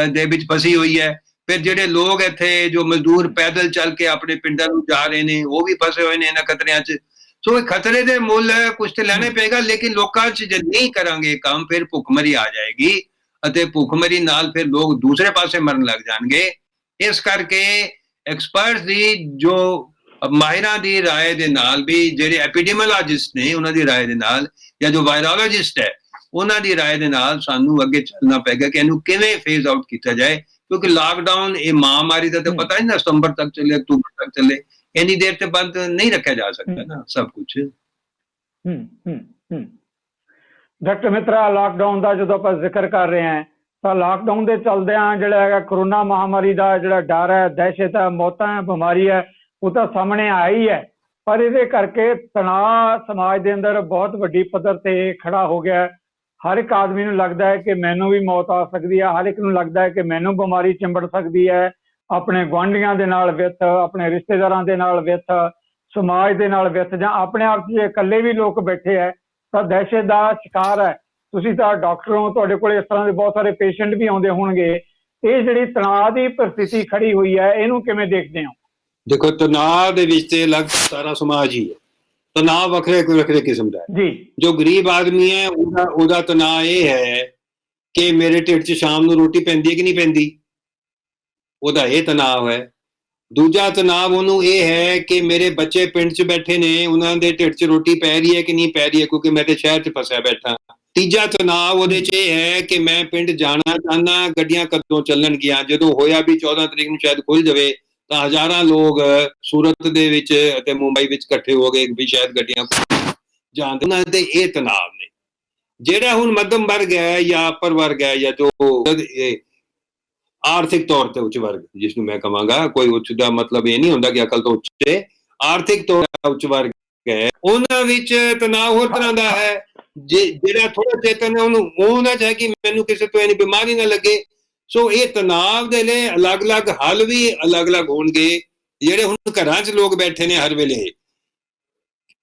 ਦੇ ਵਿੱਚ ਫਸੀ ਹੋਈ ਹੈ। ਫਿਰ ਜਿਹੜੇ ਲੋਕ ਇੱਥੇ ਜੋ ਮਜ਼ਦੂਰ ਪੈਦਲ ਚੱਲ ਕੇ ਆਪਣੇ ਪਿੰਡਾਂ ਨੂੰ ਜਾ ਰਹੇ ਨੇ, ਉਹ ਵੀ ਫਸੇ ਹੋਏ ਨੇ ਇਹਨਾਂ ਖਤਰਿਆਂ 'ਚ। ਸੋ ਇਹ ਖਤਰੇ ਦੇ ਮੁੱਲ ਕੁਝ ਤੇ ਲੈਣੇ ਪਏਗਾ, ਲੇਕਿਨ ਲੋਕਾਂ 'ਚ ਜੇ ਨਹੀਂ ਕਰਾਂਗੇ ਕੰਮ, ਫਿਰ ਭੁੱਖਮਰੀ ਆ ਜਾਏਗੀ ਅਤੇ ਭੁੱਖਮਰੀ ਨਾਲ ਫਿਰ ਲੋਕ ਦੂਸਰੇ ਪਾਸੇ ਮਰਨ ਲੱਗ ਜਾਣਗੇ। ਇਸ ਕਰਕੇ ਐਕਸਪਰਟਸ ਦੀ, ਜੋ ਮਾਹਿਰਾਂ ਦੀ ਰਾਏ ਦੇ ਨਾਲ ਵੀ, ਜਿਹੜੇ ਐਪੀਡੈਮੀਓਲੋਜਿਸਟ ਨੇ ਉਹਨਾਂ ਦੀ ਰਾਏ ਦੇ ਨਾਲ, ਜਾਂ ਜੋ ਵਾਇਰੋਲੋਜਿਸਟ ਹੈ ਉਹਨਾਂ ਦੀ ਰਾਏ ਦੇ ਨਾਲ ਸਾਨੂੰ ਅੱਗੇ ਚੱਲਣਾ ਪਏਗਾ ਕਿ ਇਹਨੂੰ ਕਿਵੇਂ ਫੇਜ਼ ਆਊਟ ਕੀਤਾ ਜਾਏ। ਕਿਉਂਕਿ ਲਾਕਡਾਊਨ ਇਹ ਮਹਾਮਾਰੀ ਦਾ ਤਾਂ ਪਤਾ ਨਹੀਂ ਨਾ, ਸਤੰਬਰ ਤੱਕ ਚੱਲੇ, ਅਕਤੂਬਰ ਤੱਕ ਚੱਲੇ, ਇੰਨੀ ਦੇਰ ਤੇ ਬੰਦ ਨਹੀਂ ਰੱਖਿਆ ਜਾ ਸਕਦਾ ਨਾ ਸਭ ਕੁਝ। ਡਾਕਟਰ ਮਿੱਤਰਾ, ਲਾਕਡਾਊਨ ਦਾ ਜਦੋਂ ਆਪਾਂ ਜ਼ਿਕਰ ਕਰ ਰਹੇ ਹਾਂ ਤਾਂ ਲਾਕਡਾਊਨ ਦੇ ਚੱਲਦਿਆਂ ਜਿਹੜਾ ਹੈਗਾ ਕਰੋਨਾ ਮਹਾਮਾਰੀ ਦਾ ਜਿਹੜਾ ਡਰ ਹੈ, ਦਹਿਸ਼ਤ ਹੈ, ਮੌਤਾਂ ਹੈ, ਬਿਮਾਰੀ ਹੈ, ਉਹ ਤਾਂ ਸਾਹਮਣੇ ਆਇਆ ਹੀ ਹੈ। ਪਰ ਇਹਦੇ ਕਰਕੇ ਤਣਾਅ ਸਮਾਜ ਦੇ ਅੰਦਰ ਬਹੁਤ ਵੱਡੀ ਪੱਧਰ ਤੇ ਖੜਾ ਹੋ ਗਿਆ। ਹਰ ਇੱਕ ਆਦਮੀ ਨੂੰ ਲੱਗਦਾ ਹੈ ਕਿ ਮੈਨੂੰ ਵੀ ਮੌਤ ਆ ਸਕਦੀ ਹੈ, ਹਰ ਇੱਕ ਨੂੰ ਲੱਗਦਾ ਹੈ ਕਿ ਮੈਨੂੰ ਬਿਮਾਰੀ ਚਿੰਬੜ ਸਕਦੀ ਹੈ। ਆਪਣੇ ਗੁਆਂਢੀਆਂ ਦੇ ਨਾਲ ਵਿੱਥ, ਆਪਣੇ ਰਿਸ਼ਤੇਦਾਰਾਂ ਦੇ ਨਾਲ ਵਿੱਥ, ਸਮਾਜ ਦੇ ਨਾਲ ਵਿੱਥ, ਜਾਂ ਆਪਣੇ ਆਪ 'ਚ ਜੇ ਇਕੱਲੇ ਵੀ ਲੋਕ ਬੈਠੇ ਹੈ ਤਾਂ ਦਹਿਸ਼ਤ ਦਾ ਸ਼ਿਕਾਰ ਹੈ। ਤੁਸੀਂ ਤਾਂ ਡਾਕਟਰ ਹੋ, ਤੁਹਾਡੇ ਕੋਲ ਇਸ ਤਰ੍ਹਾਂ ਦੇ ਬਹੁਤ ਸਾਰੇ ਪੇਸ਼ੈਂਟ ਵੀ ਆਉਂਦੇ ਹੋਣਗੇ। ਇਹ ਜਿਹੜੀ ਤਣਾਅ ਦੀ ਪਰਿਸਥਿਤੀ ਖੜੀ ਹੋਈ ਹੈ, ਇਹਨੂੰ ਕਿਵੇਂ ਦੇਖਦੇ ਹੋ? ਦੇਖੋ, ਤਣਾਅ ਦੇ ਵਿੱਚ ਤੇ ਅਲੱਗ ਸਾਰਾ ਸਮਾਜ ਹੀ ਹੈ। ਤਣਾਅ ਵੱਖਰੇ ਕਿਸਮ ਦਾ ਹੈ ਜੀ। ਜੋ ਗਰੀਬ ਆਦਮੀ ਹੈ ਉਹਦਾ ਤਣਾਅ ਇਹ ਹੈ ਕਿ ਮੇਰੇ ਢਿੱਡ 'ਚ ਸ਼ਾਮ ਨੂੰ ਰੋਟੀ ਪੈਂਦੀ ਹੈ ਕਿ ਨਹੀਂ ਪੈਂਦੀ, ਉਹਦਾ ਇਹ ਤਣਾਅ ਹੈ। ਦੂਜਾ ਤਣਾਅ ਉਹਨੂੰ ਇਹ ਹੈ ਕਿ ਮੇਰੇ ਬੱਚੇ ਪਿੰਡ 'ਚ ਬੈਠੇ ਨੇ, ਉਹਨਾਂ ਦੇ ਢਿੱਡ 'ਚ ਰੋਟੀ ਪੈ ਰਹੀ ਹੈ ਕਿ ਨਹੀਂ ਪੈ ਰਹੀ ਹੈ, ਕਿਉਂਕਿ ਮੈਂ ਤੇ ਸ਼ਹਿਰ 'ਚ ਫਸਿਆ ਬੈਠਾ। ਤੀਜਾ ਤਣਾਅ ਉਹਦੇ 'ਚ ਇਹ ਹੈ ਕਿ ਮੈਂ ਪਿੰਡ ਜਾਣਾ ਚਾਹੁੰਦਾ, ਗੱਡੀਆਂ ਕਦੋਂ ਚੱਲਣਗੀਆਂ। ਜਦੋਂ ਹੋਇਆ ਵੀ 14 ਤਰੀਕ ਨੂੰ ਸ਼ਾਇਦ ਖੁੱਲ ਜਾਵੇ ਤਾਂ ਹਜ਼ਾਰਾਂ ਲੋਕ ਸੂਰਤ ਦੇ ਵਿੱਚ ਅਤੇ ਮੁੰਬਈ ਵਿੱਚ ਇਕੱਠੇ ਹੋ ਗਏ ਵੀ ਸ਼ਾਇਦ ਗੱਡੀਆਂ ਜਾਣ ਦੇਣਾ। ਤੇ ਇਹ ਤਣਾਅ ਨੇ। ਜਿਹੜਾ ਹੁਣ ਮੱਧਮ ਵਰਗ ਹੈ ਜਾਂ ਅਪਰ ਵਰਗ ਹੈ, ਜਾਂ ਜੋ ਆਰਥਿਕ ਤੌਰ ਤੇ ਉੱਚ ਵਰਗ, ਜਿਸ ਨੂੰ ਮੈਂ ਕਹਾਂਗਾ, ਕੋਈ ਉੱਚ ਦਾ ਮਤਲਬ ਇਹ ਨਹੀਂ ਹੁੰਦਾ ਕਿ ਅਕਲ ਤੋਂ ਉੱਚੇ, ਆਰਥਿਕ ਤੌਰ ਤੇ ਉੱਚ ਵਰਗ ਹੈ, ਉਹਨਾਂ ਵਿੱਚ ਤਣਾਅ ਹੋਰ ਤਰ੍ਹਾਂ ਦਾ ਹੈ। ਜਿਹੜਾ ਥੋੜਾ ਚੇਤਨ ਹੈ ਉਹਨੂੰ ਉਹਨਾਂ ਚ ਹੈ ਕਿ ਮੈਨੂੰ ਕਿਸੇ ਤੋਂ ਇਨੀ ਬਿਮਾਰੀ ਨਾ ਲੱਗੇ। ਸੋ ਇਹ ਤਣਾਅ ਦੇ ਲਈ ਅਲੱਗ-ਅਲੱਗ ਹੱਲ ਵੀ ਅਲੱਗ-ਅਲੱਗ ਹੋਣਗੇ। ਜਿਹੜੇ ਹੁਣ ਘਰਾਂ 'ਚ ਲੋਕ ਬੈਠੇ ਨੇ ਹਰ ਵੇਲੇ,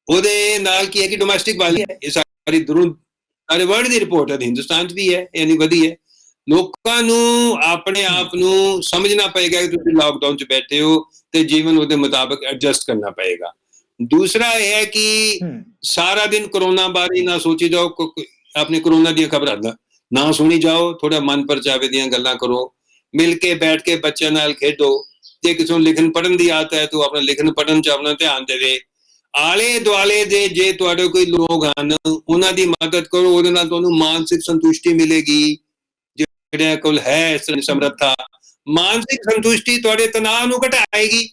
ਉਹਦੇ ਨਾਲ ਕੀ ਹੈ ਕਿ ਡੋਮੈਸਟਿਕ ਵਾਇਲੈਂਸ ਹੈ, ਇਹ ਸਾਰੀ ਦੂਰੋਂ ਸਾਰੇ ਵਰਲਡ ਦੀ ਰਿਪੋਰਟ ਹੈ, ਹਿੰਦੁਸਤਾਨ 'ਚ ਵੀ ਹੈ, ਯਾਨੀ ਵਧੀ ਹੈ। ਲੋਕਾਂ ਨੂੰ ਆਪਣੇ ਆਪ ਨੂੰ ਸਮਝਣਾ ਪਏਗਾ ਕਿ ਤੁਸੀਂ ਲਾਕਡਾਊਨ 'ਚ ਬੈਠੇ ਹੋ ਤੇ ਜੀਵਨ ਉਹਦੇ ਮੁਤਾਬਕ ਐਡਜਸਟ ਕਰਨਾ ਪਏਗਾ। ਦੂਸਰਾ ਇਹ ਹੈ ਕਿ ਸਾਰਾ ਦਿਨ ਕੋਰੋਨਾ ਬਾਰੇ ਨਾ ਸੋਚੀ ਜਾਓ, ਆਪਣੇ ਕੋਰੋਨਾ ਦੀਆਂ ਖਬਰਾਂ ਨਾ ਸੁਣੀ ਜਾਓ, ਥੋੜਾ ਮਨ ਪਰਚਾਵੇ ਦੀਆਂ ਗੱਲਾਂ ਕਰੋ, ਮਿਲ ਕੇ ਬੈਠ ਕੇ ਬੱਚਿਆਂ ਨਾਲ ਖੇਡੋ। ਜੇ ਕਿਸੇ ਨੂੰ ਲਿਖਣ ਪੜ੍ਹਨ ਦੀ ਆਦਤ ਹੈ ਤਾਂ ਆਪਣਾ ਲਿਖਣ ਪੜ੍ਹਨ 'ਚ ਆਪਣਾ ਧਿਆਨ ਦੇਵੇ। ਆਲੇ ਦੁਆਲੇ ਦੇ ਜੇ ਤੁਹਾਡੇ ਕੋਈ ਲੋਕ ਹਨ ਉਹਨਾਂ ਦੀ ਮਦਦ ਕਰੋ, ਉਹਦੇ ਨਾਲ ਤੁਹਾਨੂੰ ਮਾਨਸਿਕ ਸੰਤੁਸ਼ਟੀ ਮਿਲੇਗੀ। ਜਿਹੜਿਆਂ ਕੋਲ ਹੈ ਇਸ ਤਰ੍ਹਾਂ ਦੀ ਸਮਰੱਥਾ, ਮਾਨਸਿਕ ਸੰਤੁਸ਼ਟੀ ਤੁਹਾਡੇ ਤਣਾਅ ਨੂੰ ਘਟਾਏਗੀ।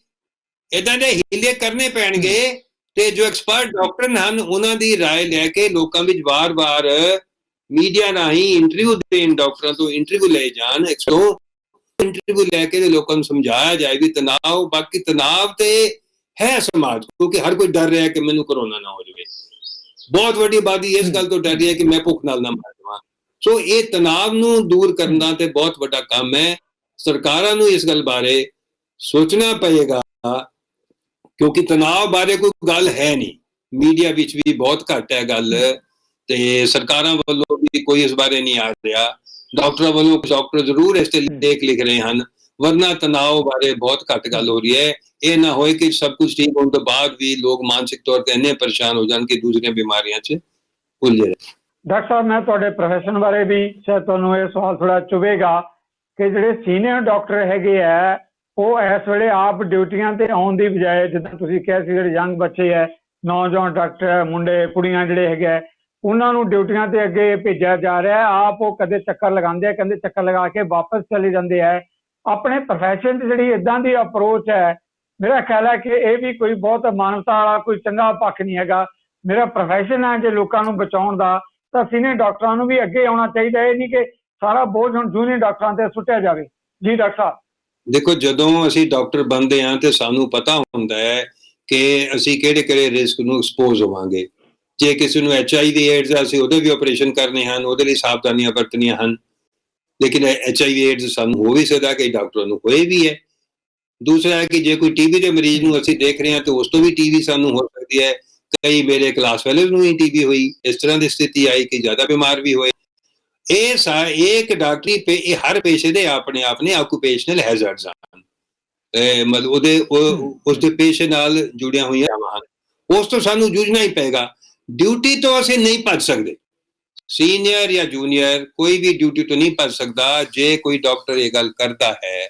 ਏਦਾਂ ਦੇ ਹੀਲੇ ਕਰਨੇ ਪੈਣਗੇ ਤੇ ਜੋ ਐਕਸਪਰਟ ਡਾਕਟਰ ਹਨ ਉਹਨਾਂ ਦੀ ਰਾਏ ਲੈ ਕੇ ਲੋਕਾਂ ਵਿੱਚ ਵਾਰ-ਵਾਰ ਮੀਡੀਆ ਰਾਹੀਂ ਇੰਟਰਵਿਊ ਦੇਣ, ਡਾਕਟਰਾਂ ਤੋਂ ਇੰਟਰਵਿਊ ਲਏ ਜਾਣ, ਇੰਟਰਵਿਊ ਲੈ ਕੇ ਲੋਕਾਂ ਨੂੰ ਸਮਝਾਇਆ ਜਾਏ ਵੀ ਤਣਾਅ, ਬਾਕੀ ਤਣਾਅ ਤੇ ਹੈ ਸਮਾਜ, ਕਿਉਂਕਿ ਹਰ ਕੋਈ ਡਰ ਰਿਹਾ ਕਿ ਮੈਨੂੰ ਕਰੋਨਾ ਨਾ ਹੋ ਜਾਵੇ। ਬਹੁਤ ਵੱਡੀ ਆਬਾਦੀ ਇਸ ਗੱਲ ਤੋਂ ਡਰ ਰਹੀ ਹੈ ਕਿ ਮੈਂ ਭੁੱਖ ਨਾਲ ਨਾ ਮਰ ਜਾਵਾਂ। ਸੋ ਇਹ ਤਣਾਅ ਨੂੰ ਦੂਰ ਕਰਨਾ ਤੇ ਬਹੁਤ ਵੱਡਾ ਕੰਮ ਹੈ। ਸਰਕਾਰਾਂ ਨੂੰ ਇਸ ਗੱਲ ਬਾਰੇ ਸੋਚਣਾ ਪਏਗਾ ਕਿਉਂਕਿ ਤਣਾਅ ਬਾਰੇ ਕੋਈ ਗੱਲ ਹੈ ਨਹੀਂ, ਮੀਡੀਆ ਵਿੱਚ ਵੀ ਬਹੁਤ ਘੱਟ ਹੈ ਗੱਲ, ਤੇ ਸਰਕਾਰਾਂ ਵੱਲੋਂ ਵੀ ਕੋਈ ਇਸ ਬਾਰੇ ਨਹੀਂ ਆ ਰਿਹਾ। ਡਾਕਟਰਾਂ ਵੱਲੋਂ ਡਾਕਟਰ ਜ਼ਰੂਰ ਇਸ ਤੇ ਲੇਖ ਲਿਖ ਰਹੇ ਹਨ, ਵਰਨਾ ਤਣਾਅ ਬਾਰੇ ਬਹੁਤ ਘੱਟ ਗੱਲ ਹੋ ਰਹੀ ਹੈ। ਇਹ ਨਾ ਹੋਏ ਕਿ ਸਭ ਕੁਝ ਠੀਕ ਹੋਣ ਤੋਂ ਬਾਅਦ ਵੀ ਲੋਕ ਮਾਨਸਿਕ ਤੌਰ ਤੇ ਇੰਨੇ ਪਰੇਸ਼ਾਨ ਹੋ ਜਾਣ ਕਿ ਦੂਸਰੀਆਂ ਬਿਮਾਰੀਆਂ 'ਚ ਉਲਝੇ ਰਹੇ। ਡਾਕਟਰ ਸਾਹਿਬ, ਮੈਂ ਤੁਹਾਡੇ ਪ੍ਰੋਫੈਸ਼ਨ ਬਾਰੇ ਵੀ ਸ਼ਾਇਦ ਤੁਹਾਨੂੰ ਇਹ ਸਵਾਲ ਥੋੜਾ ਚੁਭੇਗਾ ਕਿ ਜਿਹੜੇ ਸੀਨੀਅਰ ਡਾਕਟਰ ਹੈਗੇ ਆ ਉਹ ਇਸ ਵੇਲੇ ਆਪ ਡਿਊਟੀਆਂ ਤੇ ਆਉਣ ਦੀ ਬਜਾਏ, ਜਿੱਦਾਂ ਤੁਸੀਂ ਕਿਹਾ ਸੀ ਜਿਹੜੇ ਯੰਗ ਬੱਚੇ ਹੈ, ਨੌਜਵਾਨ ਡਾਕਟਰ, ਮੁੰਡੇ ਕੁੜੀਆਂ ਜਿਹੜੇ ਹੈਗੇ ਆ, ਉਹਨਾਂ ਨੂੰ ਡਿਊਟੀਆਂ ਤੇ ਅੱਗੇ ਭੇਜਿਆ ਜਾ ਰਿਹਾ। ਆਪ ਉਹ ਕਦੇ ਚੱਕਰ ਲਗਾਉਂਦੇ ਆ, ਕਹਿੰਦੇ ਚੱਕਰ ਲਗਾ ਕੇ ਵਾਪਸ ਚਲੇ ਜਾਂਦੇ ਆ। ਆਪਣੇ ਪ੍ਰੋਫੈਸ਼ਨ 'ਚ ਜਿਹੜੀ ਇੱਦਾਂ ਦੀ ਅਪਰੋਚ ਹੈ, ਮੇਰਾ ਖਿਆਲ ਹੈ ਕਿ ਇਹ ਵੀ ਕੋਈ ਬਹੁਤ ਮਾਨਵਤਾ ਵਾਲਾ ਕੋਈ ਚੰਗਾ ਪੱਖ ਨਹੀਂ ਹੈਗਾ। ਮੇਰਾ ਪ੍ਰੋਫੈਸ਼ਨ ਹੈ ਜੇ ਲੋਕਾਂ ਨੂੰ ਬਚਾਉਣ ਦਾ, ਤਾਂ ਸੀਨੀਅਰ ਡਾਕਟਰਾਂ ਨੂੰ ਵੀ ਅੱਗੇ ਆਉਣਾ ਚਾਹੀਦਾ। ਇਹ ਨਹੀਂ ਕਿ ਸਾਰਾ ਬੋਝ ਹੁਣ ਜੂਨੀਅਰ ਡਾਕਟਰਾਂ ਤੇ ਸੁੱਟਿਆ ਜਾਵੇ। ਜੀ ਡਾਕਟਰ ਸਾਹਿਬ। ਦੇਖੋ, ਜਦੋਂ ਅਸੀਂ ਡਾਕਟਰ ਬਣਦੇ ਹਾਂ ਤੇ ਸਾਨੂੰ ਪਤਾ ਹੁੰਦਾ ਹੈ ਕਿ ਅਸੀਂ ਕਿਹੜੇ ਰਿਸਕ ਨੂੰ ਐਕਸਪੋਜ਼ ਹੋਵਾਂਗੇ। ਜੇ ਕਿਸੇ ਨੂੰ HIV ਏਡਜ਼ ਆ, ਅਸੀਂ ਉਹਦੇ ਵੀ ਆਪਰੇਸ਼ਨ ਕਰਨੇ ਹਨ, ਉਹਦੇ ਲਈ ਸਾਵਧਾਨੀਆਂ ਵਰਤਣੀਆਂ ਹਨ। ਲੇਕਿਨ HIV ਏਡਜ਼ ਸਾਨੂੰ ਹੋ ਵੀ ਸਕਦਾ ਕਿ ਡਾਕਟਰਾਂ ਨੂੰ ਹੋਏ ਵੀ ਹੈ। ਦੂਸਰਾ ਹੈ ਕਿ ਜੇ ਕੋਈ TB ਦੇ ਮਰੀਜ਼ ਨੂੰ ਅਸੀਂ ਦੇਖ ਰਹੇ ਹਾਂ ਤਾਂ ਉਸ ਤੋਂ ਵੀ TB ਸਾਨੂੰ ਹੋ ਸਕਦੀ ਹੈ। ਕਈ ਮੇਰੇ ਕਲਾਸ ਫੈਲੋਜ਼ ਨੂੰ ਹੀ TB ਹੋਈ, ਇਸ ਤਰ੍ਹਾਂ ਦੀ ਸਥਿਤੀ ਆਈ ਕਿ ਜ਼ਿਆਦਾ ਬਿਮਾਰ ਵੀ ਹੋਏ। ਇੱਕ ਡਾਕਟਰੀ ਹਰ ਪੇਸ਼ੇ ਦੇ ਆਪਣੇ ਆਕੂਪੇਸ਼ਨਲ ਹੈਜ਼ਰਡਸ ਹਨ, ਮਤਲਬ ਉਸਦੇ ਪੇਸ਼ੇ ਨਾਲ ਜੁੜੀਆਂ ਹੋਈਆਂ ਹਨ, ਉਸ ਤੋਂ ਸਾਨੂੰ ਜੂਝਣਾ ਹੀ ਪਏਗਾ। ਡਿਊਟੀ ਤੋਂ ਅਸੀਂ ਨਹੀਂ ਭੱਜ ਸਕਦੇ, ਸੀਨੀਅਰ ਜਾਂ ਜੂਨੀਅਰ ਕੋਈ ਵੀ ਡਿਊਟੀ ਤੋਂ ਨਹੀਂ ਭੱਜ ਸਕਦਾ। ਜੇ ਕੋਈ ਡਾਕਟਰ ਇਹ ਗੱਲ ਕਰਦਾ ਹੈ,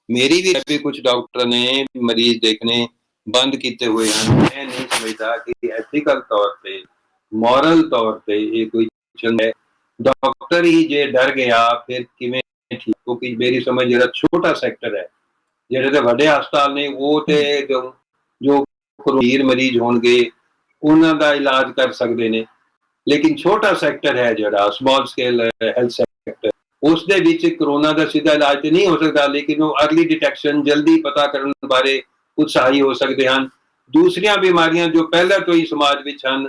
ਮੇਰੀ ਵੀ ਕੁਝ ਡਾਕਟਰ ਨੇ ਮਰੀਜ਼ ਦੇਖਣੇ ਬੰਦ ਕੀਤੇ ਹੋਏ ਹਨ। ਮੈਂ ਨਹੀਂ ਸਮਝਦਾ ਕਿ ਐਥੀਕਲ ਤੌਰ ਤੇ, ਮੋਰਲ ਤੌਰ ਤੇ ਇਹ ਕੋਈ ਚੰਗਾ ਹੈ। ਡਾਕਟਰ ਹੀ ਜੇ ਡਰ ਗਿਆ ਫਿਰ ਕਿਵੇਂ ਠੀਕ? ਕਿਉਂਕਿ ਮੇਰੀ ਸਮਝ ਜਿਹੜਾ ਛੋਟਾ ਸੈਕਟਰ ਹੈ, ਜਿਹੜੇ ਤੇ ਵੱਡੇ ਹਸਪਤਾਲ ਨੇ ਉਹ ਤੇ ਜੋ ਗੰਭੀਰ ਮਰੀਜ਼ ਹੋਣਗੇ ਉਹਨਾਂ ਦਾ ਇਲਾਜ ਕਰ ਸਕਦੇ ਨੇ, ਲੇਕਿਨ ਛੋਟਾ ਸੈਕਟਰ ਹੈ ਜਿਹੜਾ ਸਮਾਲ ਸਕੇਲ ਹੈਲਥ ਸੈਕਟਰ, ਉਸ ਦੇ ਵਿੱਚ ਕਰੋਨਾ ਦਾ ਸਿੱਧਾ ਇਲਾਜ ਤੇ ਨਹੀਂ ਹੋ ਸਕਦਾ, ਲੇਕਿਨ ਉਹ ਅਰਲੀ ਡਿਟੈਕਸ਼ਨ, ਜਲਦੀ ਪਤਾ ਕਰਨ ਬਾਰੇ ਉਤਸ਼ਾਹੀ ਹੋ ਸਕਦੇ ਹਨ। ਦੂਸਰੀਆਂ ਬਿਮਾਰੀਆਂ ਜੋ ਪਹਿਲਾਂ ਤੋਂ ਹੀ ਸਮਾਜ ਵਿੱਚ ਹਨ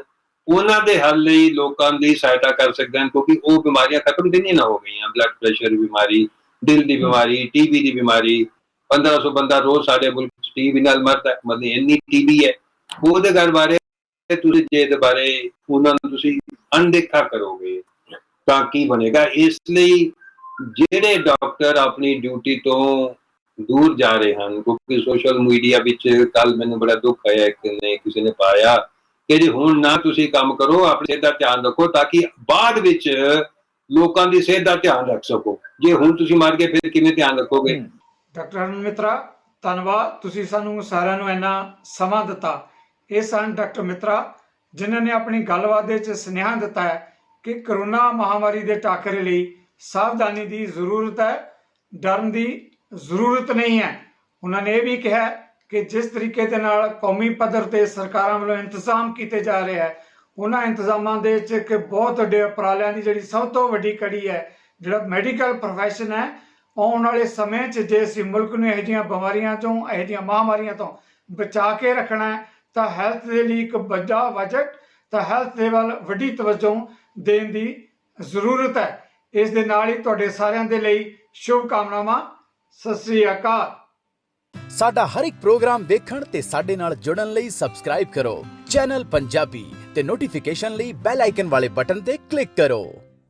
ਉਹਨਾਂ ਦੇ ਹੱਲ ਲਈ ਲੋਕਾਂ ਦੀ ਸਹਾਇਤਾ ਕਰ ਸਕਦੇ ਹਨ, ਕਿਉਂਕਿ ਉਹ ਬਿਮਾਰੀਆਂ ਖਤਮ ਤੇ ਨਹੀਂ ਨਾ ਹੋ ਗਈਆਂ। ਬਲੱਡ ਪ੍ਰੈਸ਼ਰ ਦੀ ਬਿਮਾਰੀ, ਦਿਲ ਦੀ ਬਿਮਾਰੀ, TB ਦੀ ਬਿਮਾਰੀ, 1500 ਬੰਦਾ ਰੋਜ਼ ਸਾਡੇ ਮੁਲਕ 'ਚ TB ਨਾਲ ਮਰਦਾ, ਮਤਲਬ ਇੰਨੀ TB ਹੈ। ਉਹਦੇ ਗੱਲ ਬਾਰੇ ਤੁਸੀਂ ਜੇ ਇਹਦੇ ਬਾਰੇ ਉਹਨਾਂ ਨੂੰ ਤੁਸੀਂ ਅਣਦੇਖਾ ਕਰੋਗੇ ਤਾਂ ਕੀ ਬਣੇਗਾ। ਇਸ ਲਈ ਜਿਹੜੇ ਡਾਕਟਰ ਆਪਣੀ ਡਿਊਟੀ ਤੋਂ ਦੂਰ ਜਾ ਰਹੇ ਹਨ, ਕਿਉਂਕਿ ਸੋਸ਼ਲ ਮੀਡੀਆ ਵਿੱਚ ਕੱਲ ਮੈਨੂੰ ਬੜਾ ਦੁੱਖ ਹੋਇਆ, ਕਿਸੇ ਨੇ ਪਾਇਆ ਕਿ ਜੀ ਹੁਣ ਨਾ ਤੁਸੀਂ ਕੰਮ ਕਰੋ, ਆਪਣੀ ਸਿਹਤ ਦਾ ਧਿਆਨ ਰੱਖੋ ਤਾਂ ਕਿ ਬਾਅਦ ਵਿੱਚ ਲੋਕਾਂ ਦੀ ਸਿਹਤ ਦਾ ਧਿਆਨ ਰੱਖ ਸਕੋ। ਜੇ ਹੁਣ ਤੁਸੀਂ ਮਰ ਗਏ ਫਿਰ ਕਿਵੇਂ ਧਿਆਨ ਰੱਖੋਗੇ? ਡਾਕਟਰ ਹਰਮਨ ਮਿੱਤਰਾ, ਧੰਨਵਾਦ, ਤੁਸੀਂ ਸਾਨੂੰ ਸਾਰਿਆਂ ਨੂੰ ਇੰਨਾ ਸਮਾਂ ਦਿੱਤਾ। ਇਹ ਸਨ ਡਾਕਟਰ ਮਿੱਤਰਾ ਜਿਨ੍ਹਾਂ ਨੇ ਆਪਣੀ ਗੱਲਬਾਤ ਦੇ ਵਿੱਚ ਸੁਨੇਹਾ ਦਿੱਤਾ ਹੈ ਕਿ ਕਰੋਨਾ ਮਹਾਮਾਰੀ ਦੇ ਟਾਕਰੇ ਲਈ ਸਾਵਧਾਨੀ ਦੀ ਜ਼ਰੂਰਤ ਹੈ, ਡਰਨ ਦੀ ਜ਼ਰੂਰਤ ਨਹੀਂ ਹੈ। ਉਹਨਾਂ ਨੇ ਇਹ ਵੀ ਕਿਹਾ ਕਿ ਜਿਸ ਤਰੀਕੇ ਦੇ ਨਾਲ ਕੌਮੀ ਪੱਧਰ ਤੇ ਸਰਕਾਰਾਂ ਵੱਲੋਂ ਇੰਤਜ਼ਾਮ ਕੀਤੇ ਜਾ ਰਹੇ ਹੈ, ਉਹਨਾਂ ਇੰਤਜ਼ਾਮਾਂ ਦੇ ਵਿੱਚ ਇੱਕ ਬਹੁਤ ਵੱਡੇ ਉਪਰਾਲਿਆਂ ਦੀ ਜਿਹੜੀ ਸਭ ਤੋਂ ਵੱਡੀ ਕੜੀ ਹੈ, ਜਿਹੜਾ ਮੈਡੀਕਲ ਪ੍ਰੋਫੈਸ਼ਨ ਹੈ, ਆਉਣ ਵਾਲੇ ਸਮੇਂ 'ਚ ਜੇ ਅਸੀਂ ਮੁਲਕ ਨੂੰ ਇਹੋ ਜਿਹੀਆਂ ਬਿਮਾਰੀਆਂ ਤੋਂ, ਇਹੋ ਜਿਹੀਆਂ ਮਹਾਮਾਰੀਆਂ ਤੋਂ ਬਚਾ ਕੇ ਰੱਖਣਾ ਹੈ ਤਾਂ ਹੈਲਥ ਦੇ ਲਈ ਇੱਕ ਵੱਡਾ ਬਜਟ, ਤਾਂ ਹੈਲਥ ਦੇ ਵੱਲ ਵੱਡੀ ਤਵੱਜੋ ਦੇਣ ਦੀ ਜ਼ਰੂਰਤ ਹੈ। ਇਸ ਦੇ ਨਾਲ ਹੀ ਤੁਹਾਡੇ ਸਾਰਿਆਂ ਦੇ ਲਈ ਸ਼ੁਭ ਕਾਮਨਾਵਾਂ। ਸਤਿ ਸ੍ਰੀ ਅਕਾਲ। ਸਾਡਾ ਹਰ ਇੱਕ ਪ੍ਰੋਗਰਾਮ ਵੇਖਣ ਤੇ ਸਾਡੇ ਨਾਲ ਜੁੜਨ ਲਈ ਸਬਸਕ੍ਰਾਈਬ ਕਰੋ ਚੈਨਲ ਪੰਜਾਬੀ ਤੇ ਨੋਟੀਫਿਕੇਸ਼ਨ ਲਈ ਬੈਲ ਆਈਕਨ ਵਾਲੇ ਬਟਨ ਤੇ ਕਲਿੱਕ ਕਰੋ।